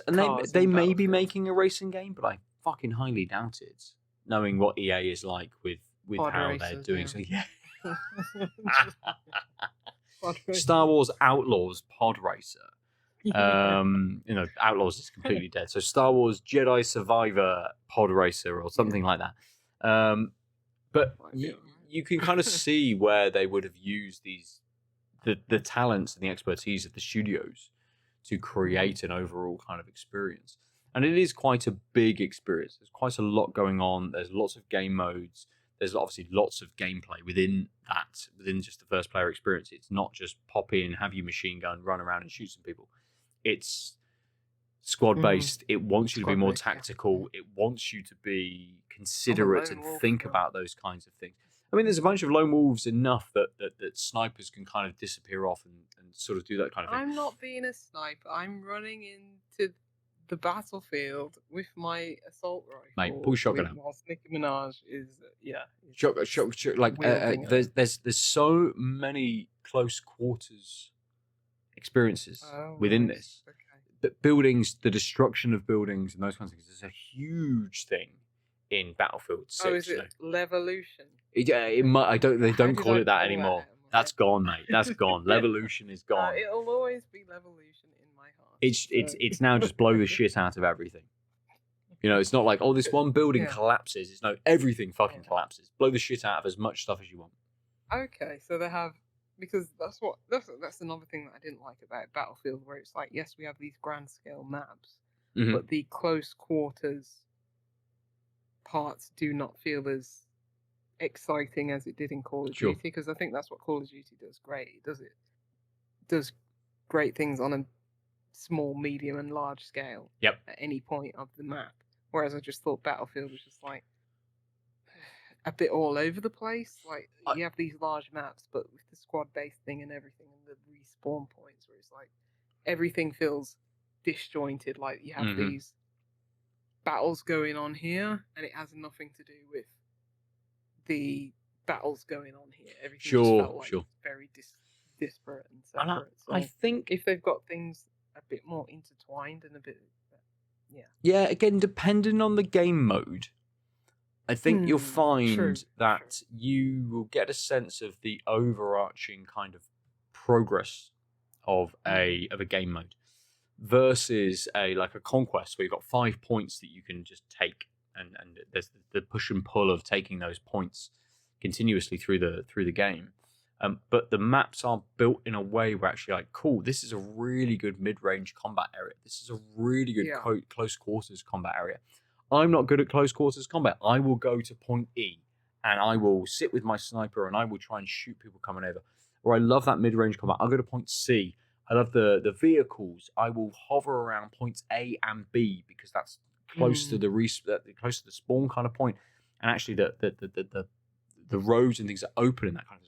Speaker 1: and they may be making a racing game, but I fucking highly doubt it. Knowing what EA is like with
Speaker 2: Pod
Speaker 1: how
Speaker 2: racers,
Speaker 1: they're doing, so Star Wars Outlaws Pod Racer. Outlaws is completely dead. So Star Wars Jedi Survivor Pod Racer or something like that. But you can kind of see where they would have used the talents and the expertise of the studios to create an overall kind of experience. And it is quite a big experience. There's quite a lot going on. There's lots of game modes. There's obviously lots of gameplay within just the first player experience. It's not just pop in, have your machine gun, run around and shoot some people. It's squad based. It wants you to be more tactical. It wants you to be considerate and think about those kinds of things. I mean, there's a bunch of lone wolves enough that snipers can kind of disappear off and sort of do that kind of thing.
Speaker 2: I'm not being a sniper. I'm running into the battlefield with my assault rifle.
Speaker 1: Mate, pull shotgun out.
Speaker 2: Whilst Nicki Minaj is
Speaker 1: shotgun. Like there's so many close quarters experiences within this.
Speaker 2: Okay.
Speaker 1: But buildings, the destruction of buildings, and those kinds of things is a huge thing in Battlefield 6.
Speaker 2: Oh, is it Levolution?
Speaker 1: It might. They don't call it that anymore. That's gone, mate. That's gone. Levolution is gone.
Speaker 2: It'll always be Levolution in my heart.
Speaker 1: It's now just blow the shit out of everything. It's not like, oh, this one building collapses. It's no, everything fucking collapses. Blow the shit out of as much stuff as you want.
Speaker 2: Okay, so they have, because that's another thing that I didn't like about Battlefield, where it's like, yes, we have these grand scale maps, but the close quarters parts do not feel as exciting as it did in Call of Duty, because I think that's what Call of Duty does great. It does great things on a small, medium, and large scale at any point of the map. Whereas I just thought Battlefield was just like a bit all over the place. Like you have these large maps, but with the squad-based thing and everything, and the respawn points, where it's like everything feels disjointed. Like you have these battles going on here, and it has nothing to do with the battles going on here. Everything just felt like very disparate and separate. So
Speaker 1: I think
Speaker 2: if they've got things a bit more intertwined and a bit,
Speaker 1: yeah. Again, depending on the game mode, I think you'll find that you will get a sense of the overarching kind of progress of a game mode versus a conquest where you've got 5 points that you can just take, and there's the push and pull of taking those points continuously through the game. But the maps are built in a way where actually like, cool, this is a really good mid-range combat area. This is a really good close quarters combat area. I'm not good at close quarters combat. I will go to point E and I will sit with my sniper and I will try and shoot people coming over. Or I love that mid-range combat. I'll go to point C. I love the vehicles. I will hover around points A and B because that's close to close to the spawn kind of point. And actually the roads and things are open in that kind of.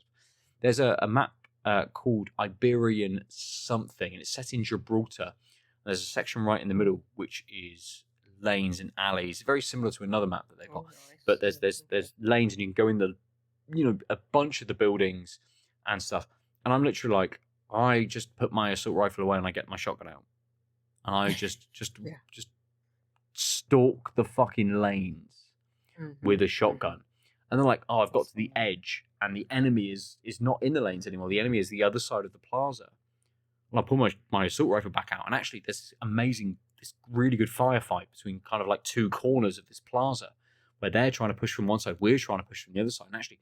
Speaker 1: There's a map called Iberian something, and it's set in Gibraltar. There's a section right in the middle which is lanes and alleys, very similar to another map that they've got. Nice. But there's lanes, and you can go in a bunch of the buildings and stuff. And I'm literally like, I just put my assault rifle away and I get my shotgun out, and I just stalk the fucking lanes with a shotgun. And they're like, oh, I've got to the edge, and the enemy is not in the lanes anymore. The enemy is the other side of the plaza. And I pull my assault rifle back out, and actually there's this really good firefight between kind of like two corners of this plaza, where they're trying to push from one side, we're trying to push from the other side. And actually,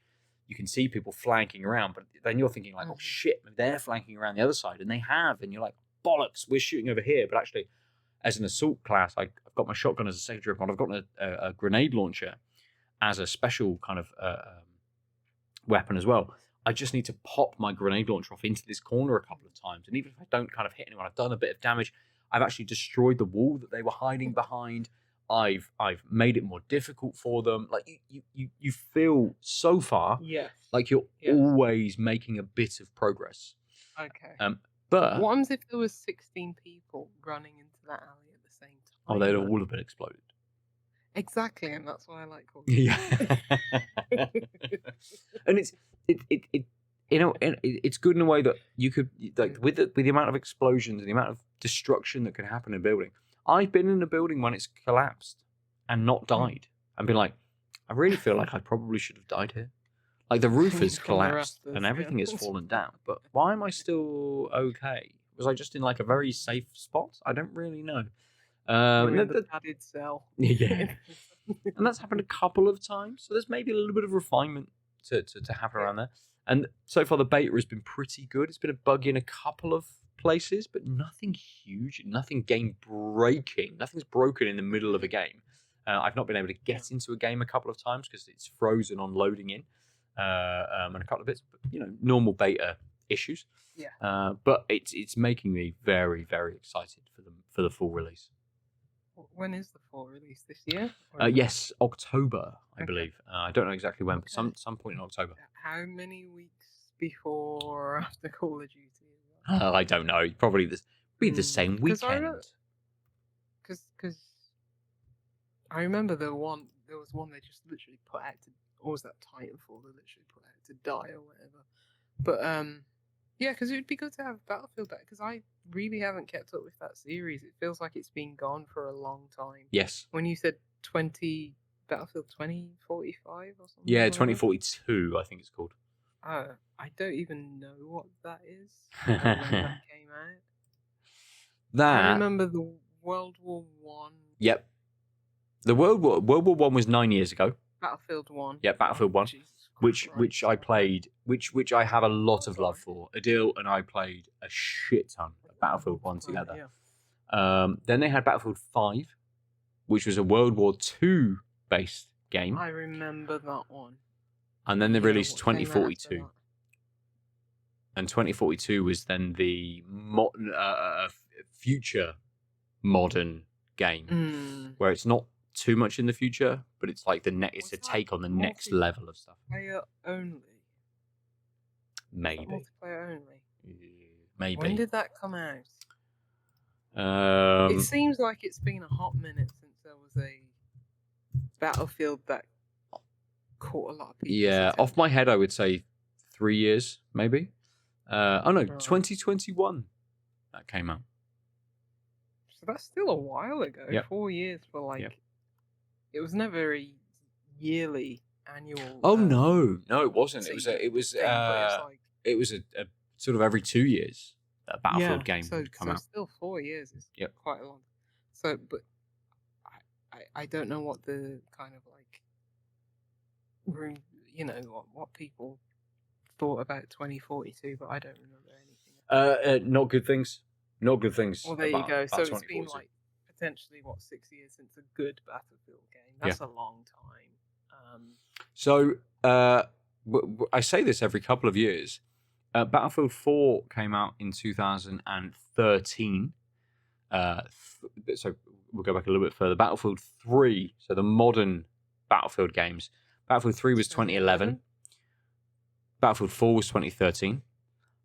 Speaker 1: you can see people flanking around, but then you're thinking like, oh shit, they're flanking around the other side, and they have, and you're like, bollocks, we're shooting over here. But actually, as an assault class, I've got my shotgun as a secondary weapon. I've got a grenade launcher as a special kind of weapon as well. I just need to pop my grenade launcher off into this corner a couple of times, and even if I don't kind of hit anyone, I've done a bit of damage. I've actually destroyed the wall that they were hiding behind. I've made it more difficult for them. Like you feel so far
Speaker 2: Yes.
Speaker 1: like you're always making a bit of progress.
Speaker 2: Okay.
Speaker 1: But
Speaker 2: what happens if there was 16 people running into that alley at the same time?
Speaker 1: Oh, they'd all have been exploded.
Speaker 2: Exactly, and that's why I like calling.
Speaker 1: Yeah. And it's it's good in a way that you could, like, with the amount of explosions and the amount of destruction that can happen in a building. I've been in a building when it's collapsed and not died, and been like, I really feel like I probably should have died here. Like, the roof has collapsed and everything has fallen down, but why am I still okay? Was I just in like a very safe spot? I don't really know.
Speaker 2: You're in the padded cell.
Speaker 1: Yeah. And that's happened a couple of times, so there's maybe a little bit of refinement to happen around there. And so far the beta has been pretty good. It's been a bug in a couple of places, but nothing huge, nothing game breaking. Nothing's broken in the middle of a game. I've not been able to get into a game a couple of times because it's frozen on loading in, and a couple of bits, but, normal beta issues.
Speaker 2: Yeah.
Speaker 1: But it's making me very, very excited for the full release.
Speaker 2: When is the full release? This year?
Speaker 1: Yes, October, I believe. I don't know exactly when, but some point in October.
Speaker 2: How many weeks before or after Call of Duty?
Speaker 1: I don't know. Probably the same weekend.
Speaker 2: Because I remember there was one they just literally put out to, or was that Titanfall they literally put out to die or whatever. But yeah, because it would be good to have Battlefield back, because I really haven't kept up with that series. It feels like it's been gone for a long time.
Speaker 1: Yes.
Speaker 2: When you said Battlefield 2045 or something?
Speaker 1: Yeah, 2042, I think it's called.
Speaker 2: I don't even know what that is. When that came out. I remember the World War One.
Speaker 1: Yep. The World War One was 9 years ago.
Speaker 2: Battlefield 1.
Speaker 1: Yeah, Battlefield 1. Which I played, which I have a lot of love for. Adil and I played a shit ton of Battlefield 1 together. Yeah. Then they had Battlefield 5, which was a World War II based game.
Speaker 2: I remember that one.
Speaker 1: And then they released 2042. And 2042 was then the future modern game, where it's not too much in the future, but it's like it's a take on the next level of stuff.
Speaker 2: Multiplayer only.
Speaker 1: Maybe.
Speaker 2: Multiplayer only.
Speaker 1: Maybe.
Speaker 2: When did that come out? It seems like it's been a hot minute since there was a Battlefield that caught a lot of people.
Speaker 1: Yeah,
Speaker 2: attention.
Speaker 1: Off my head, I would say 3 years, maybe. 2021 that came out.
Speaker 2: So that's still a while ago.
Speaker 1: Yep.
Speaker 2: 4 years for like. Yep. It was never a yearly annual.
Speaker 1: Oh no, it wasn't. It was a sort of every 2 years that a Battlefield game would come out.
Speaker 2: Still 4 years is quite a long. So, but I don't know what the kind of like room, what people thought about 2042, but I don't remember anything.
Speaker 1: Not good things. Not good things.
Speaker 2: Well, there you go. So it's been like potentially 6 years since a good Battlefield game. That's a long time.
Speaker 1: So I say this every couple of years. Battlefield 4 came out in 2013. So we'll go back a little bit further. Battlefield 3, so the modern Battlefield games. Battlefield 3 was 2011. Battlefield 4 was 2013.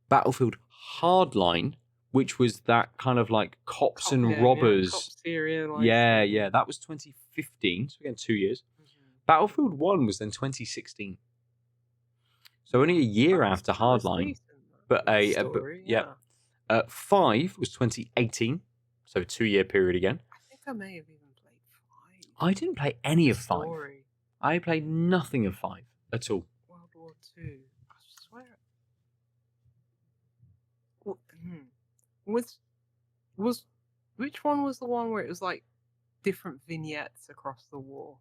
Speaker 1: Battlefield Hardline, which was that kind of like cops and robbers. Yeah, that was 2015. So again, 2 years. Battlefield 1 was then 2016. So only a year after Hardline. But 5 was 2018. So a 2 year period again.
Speaker 2: I think I may have even played 5.
Speaker 1: I didn't play any of 5. I played nothing of 5 at all.
Speaker 2: World War 2. I swear. Which one was the one where it was like different vignettes across the war?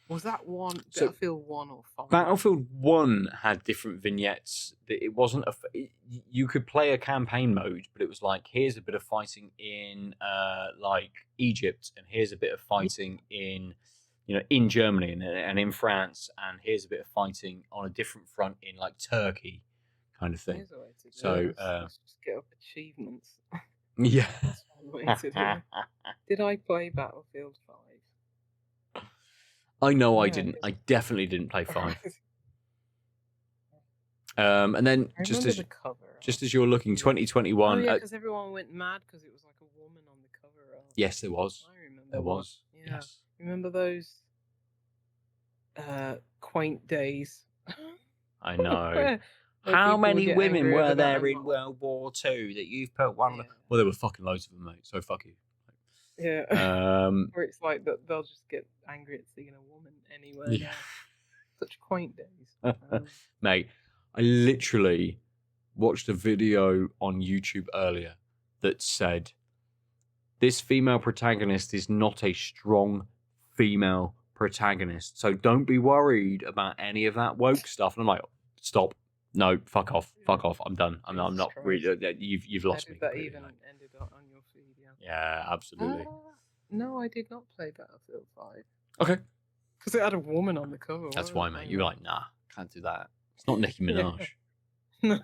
Speaker 2: Was that one Battlefield 1 or 5?
Speaker 1: Battlefield 1 had different vignettes. It wasn't you could play a campaign mode, but it was like, here's a bit of fighting in like Egypt, and here's a bit of fighting in in Germany and in France, and here's a bit of fighting on a different front in like Turkey, kind of thing. So
Speaker 2: let's just get up achievements.
Speaker 1: Yeah.
Speaker 2: That's one way to do it. Did I play Battlefield 5?
Speaker 1: I know I
Speaker 2: Yeah,
Speaker 1: didn't. I
Speaker 2: it's
Speaker 1: definitely didn't play 5.
Speaker 2: right.
Speaker 1: And then
Speaker 2: I
Speaker 1: just
Speaker 2: remember
Speaker 1: as
Speaker 2: the cover
Speaker 1: just
Speaker 2: art.
Speaker 1: as you're looking,
Speaker 2: Yeah. Oh
Speaker 1: 2021.
Speaker 2: yeah, because everyone went mad because it was like a woman on the cover art.
Speaker 1: Yes, there was.
Speaker 2: I remember
Speaker 1: There
Speaker 2: one.
Speaker 1: was.
Speaker 2: Yeah.
Speaker 1: Yes.
Speaker 2: Remember those quaint days?
Speaker 1: I know.
Speaker 2: where
Speaker 1: How
Speaker 2: people would
Speaker 1: many
Speaker 2: get
Speaker 1: women
Speaker 2: angry
Speaker 1: were
Speaker 2: over that
Speaker 1: there
Speaker 2: and
Speaker 1: in
Speaker 2: like,
Speaker 1: World War II that you've put one?
Speaker 2: yeah,
Speaker 1: Well, there were fucking loads of them, mate. So fuck you.
Speaker 2: yeah.
Speaker 1: Um,
Speaker 2: Where it's like that they'll just get angry at seeing a woman anywhere
Speaker 1: yeah.
Speaker 2: now. Such quaint days.
Speaker 1: Mate, I literally watched a video on YouTube earlier that said this female protagonist is not a strong female protagonist. So don't be worried about any of that woke stuff. And I'm like, stop. No, fuck off. Fuck off. I'm done. I'm
Speaker 2: Jesus
Speaker 1: not
Speaker 2: Christ.
Speaker 1: really. You've lost
Speaker 2: How
Speaker 1: me
Speaker 2: did that
Speaker 1: completely.
Speaker 2: even
Speaker 1: Like,
Speaker 2: ended up on your feed? Yeah.
Speaker 1: yeah, absolutely.
Speaker 2: No, I did not play Battlefield 5
Speaker 1: Okay.
Speaker 2: because it had a woman on the cover.
Speaker 1: That's
Speaker 2: Why
Speaker 1: why,
Speaker 2: would I
Speaker 1: mate.
Speaker 2: play
Speaker 1: You were
Speaker 2: that?
Speaker 1: like, nah, can't do that. It's not Nicki
Speaker 2: Yeah.
Speaker 1: Minaj.
Speaker 2: No.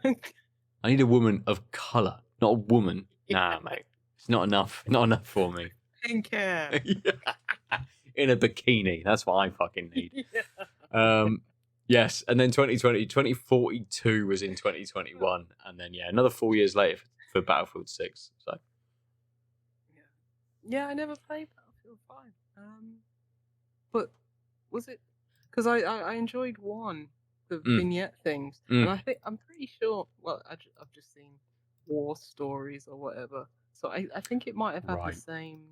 Speaker 1: I need a woman of colour, not a woman. Nah, mate. It's not enough. Not enough for me.
Speaker 2: Pink hair.
Speaker 1: In a bikini. That's what I fucking need.
Speaker 2: Yeah.
Speaker 1: Yes, and then 2042 was in 2021, and then another 4 years later for Battlefield 6. So
Speaker 2: Yeah, I never played Battlefield 5. But was it because I enjoyed one, the vignette things, and I'm pretty sure. Well, I've just seen war stories or whatever, so I think it might have had the same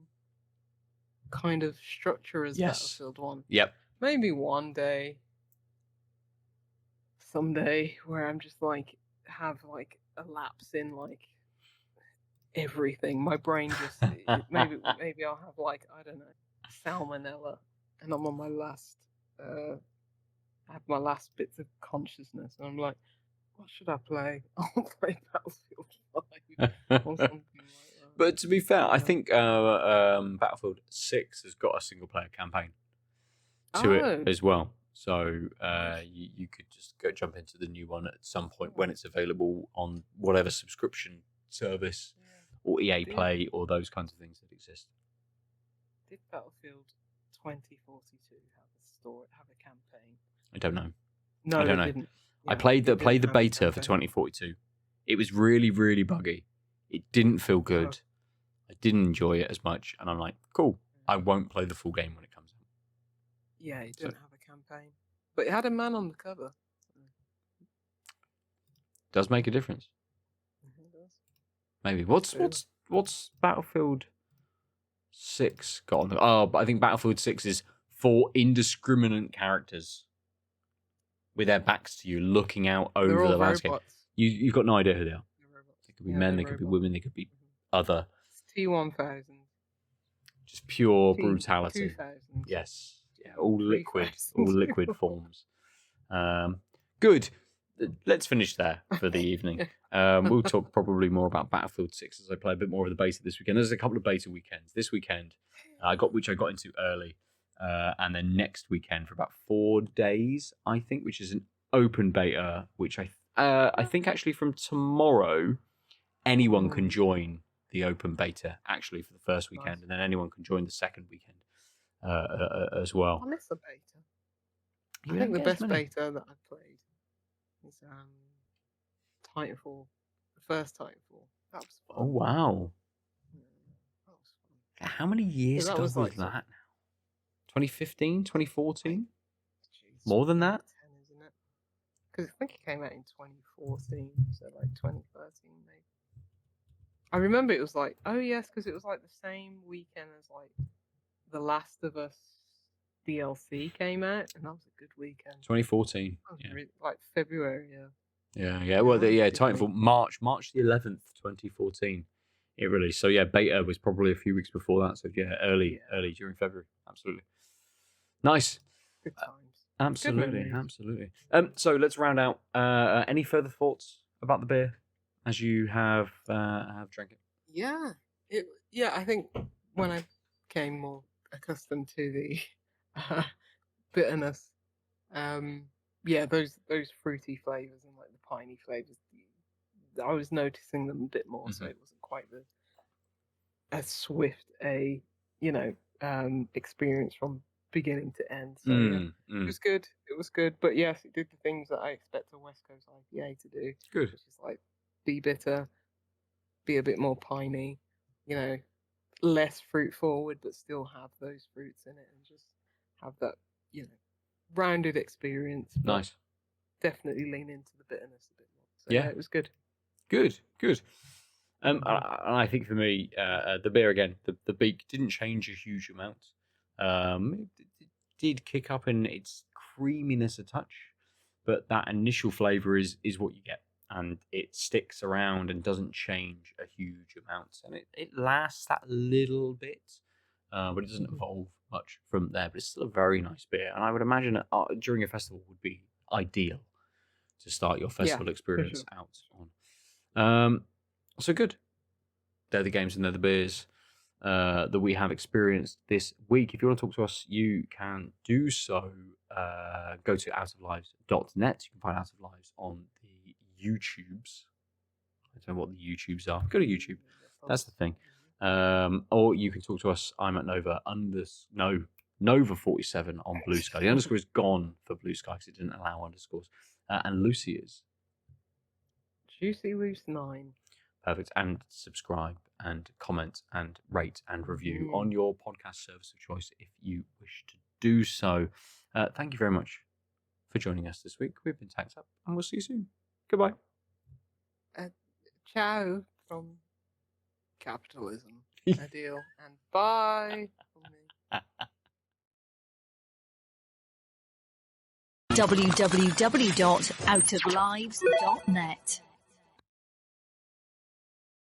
Speaker 2: kind of structure as Battlefield 1.
Speaker 1: Yep.
Speaker 2: Maybe one day, someday, where I'm just like have like a lapse in like everything. My brain just maybe I'll have like, I don't know, salmonella, and I'm on my last I have my last bits of consciousness, and I'm like, what should I play? I'll play Battlefield 5 or something like that.
Speaker 1: But to be fair, I think Battlefield 6 has got a single player campaign to it as well. So you could just go jump into the new one at some point when it's available on whatever subscription service or EA Play or those kinds of things that exist.
Speaker 2: Did Battlefield 2042 have a campaign?
Speaker 1: I don't know.
Speaker 2: No,
Speaker 1: I don't know.
Speaker 2: Didn't.
Speaker 1: I played the beta for 2042. It was really, really buggy. It didn't feel good. I didn't enjoy it as much, and I'm like, cool. I won't play the full game when it comes out.
Speaker 2: Yeah, it didn't have a campaign, but it had a man on the cover.
Speaker 1: Does make a difference.
Speaker 2: It does.
Speaker 1: Maybe. What's Battlefield 6 got on the... Oh, but I think Battlefield 6 is 4 indiscriminate characters with their backs to you, looking out over the landscape. You've got no idea who they are. They could be men, they could be women, they could be other.
Speaker 2: It's T1000.
Speaker 1: Just pure brutality.
Speaker 2: 2000.
Speaker 1: Yes. Yeah, all liquid forms. Good. Let's finish there for the evening. We'll talk probably more about Battlefield 6 as I play a bit more of the beta this weekend. There's a couple of beta weekends. This weekend, which I got into early, and then next weekend for about 4 days, I think, which is an open beta, which I think actually from tomorrow, anyone can join the open beta actually for the first weekend, and then anyone can join the second weekend as well.
Speaker 2: I miss the beta. I think the best beta that I've played is Titanfall, the first Titanfall. That was fun.
Speaker 1: Oh wow!
Speaker 2: Yeah, that was fun.
Speaker 1: How many years ago was that now? 2015, 2014? More than that?
Speaker 2: 10, isn't it? Because I think it came out in 2014, so like 2013 maybe. I remember it was like, oh yes, because it was like the same weekend as like The Last of Us DLC came out, and that was a good weekend.
Speaker 1: 2014.
Speaker 2: Like February, yeah.
Speaker 1: Yeah. Well, Titanfall, March the 11th, 2014. It released. So yeah, beta was probably a few weeks before that. So yeah, early during February. Absolutely. Nice.
Speaker 2: Good times.
Speaker 1: Absolutely. So let's round out. Any further thoughts about the beer as you have drank it?
Speaker 2: Yeah. I think when I became more accustomed to the bitterness, those fruity flavors and like the piney flavors, I was noticing them a bit more, so it wasn't quite as swift a experience from beginning to end. So it was good. It was good. But yes, it did the things that I expect a West Coast IPA to do.
Speaker 1: Good.
Speaker 2: Which is like be bitter, be a bit more piney, less fruit forward, but still have those fruits in it and just have that, rounded experience.
Speaker 1: Nice.
Speaker 2: Definitely lean into the bitterness a bit more. So yeah, it was good.
Speaker 1: Good. And I think for me, the beer again, the Beak didn't change a huge amount. It did kick up in its creaminess a touch, but that initial flavour is what you get, and it sticks around and doesn't change a huge amount, and it lasts that little bit, but it doesn't evolve much from there. But it's still a very nice beer, and I would imagine during a festival would be ideal to start your festival experience out on. So good. They're the games and they're the beers that we have experienced this week. If you want to talk to us, you can do so. Go to outoflives.net. You can find Out of Lives on the YouTubes. I don't know what the YouTubes are. Go to YouTube. That's the thing. Or you can talk to us. I'm at Nova47 on Blue Sky. The underscore is gone for Blue Sky because it didn't allow underscores. And Lucy is
Speaker 2: Juicy Loose 9.
Speaker 1: Perfect. And subscribe and comment and rate and review on your podcast service of choice if you wish to do so. Thank you very much for joining us this week. We've been Tanked Up, and we'll see you soon. Goodbye.
Speaker 2: Ciao from capitalism. Ideal. And bye from me.
Speaker 3: www.outoflives.net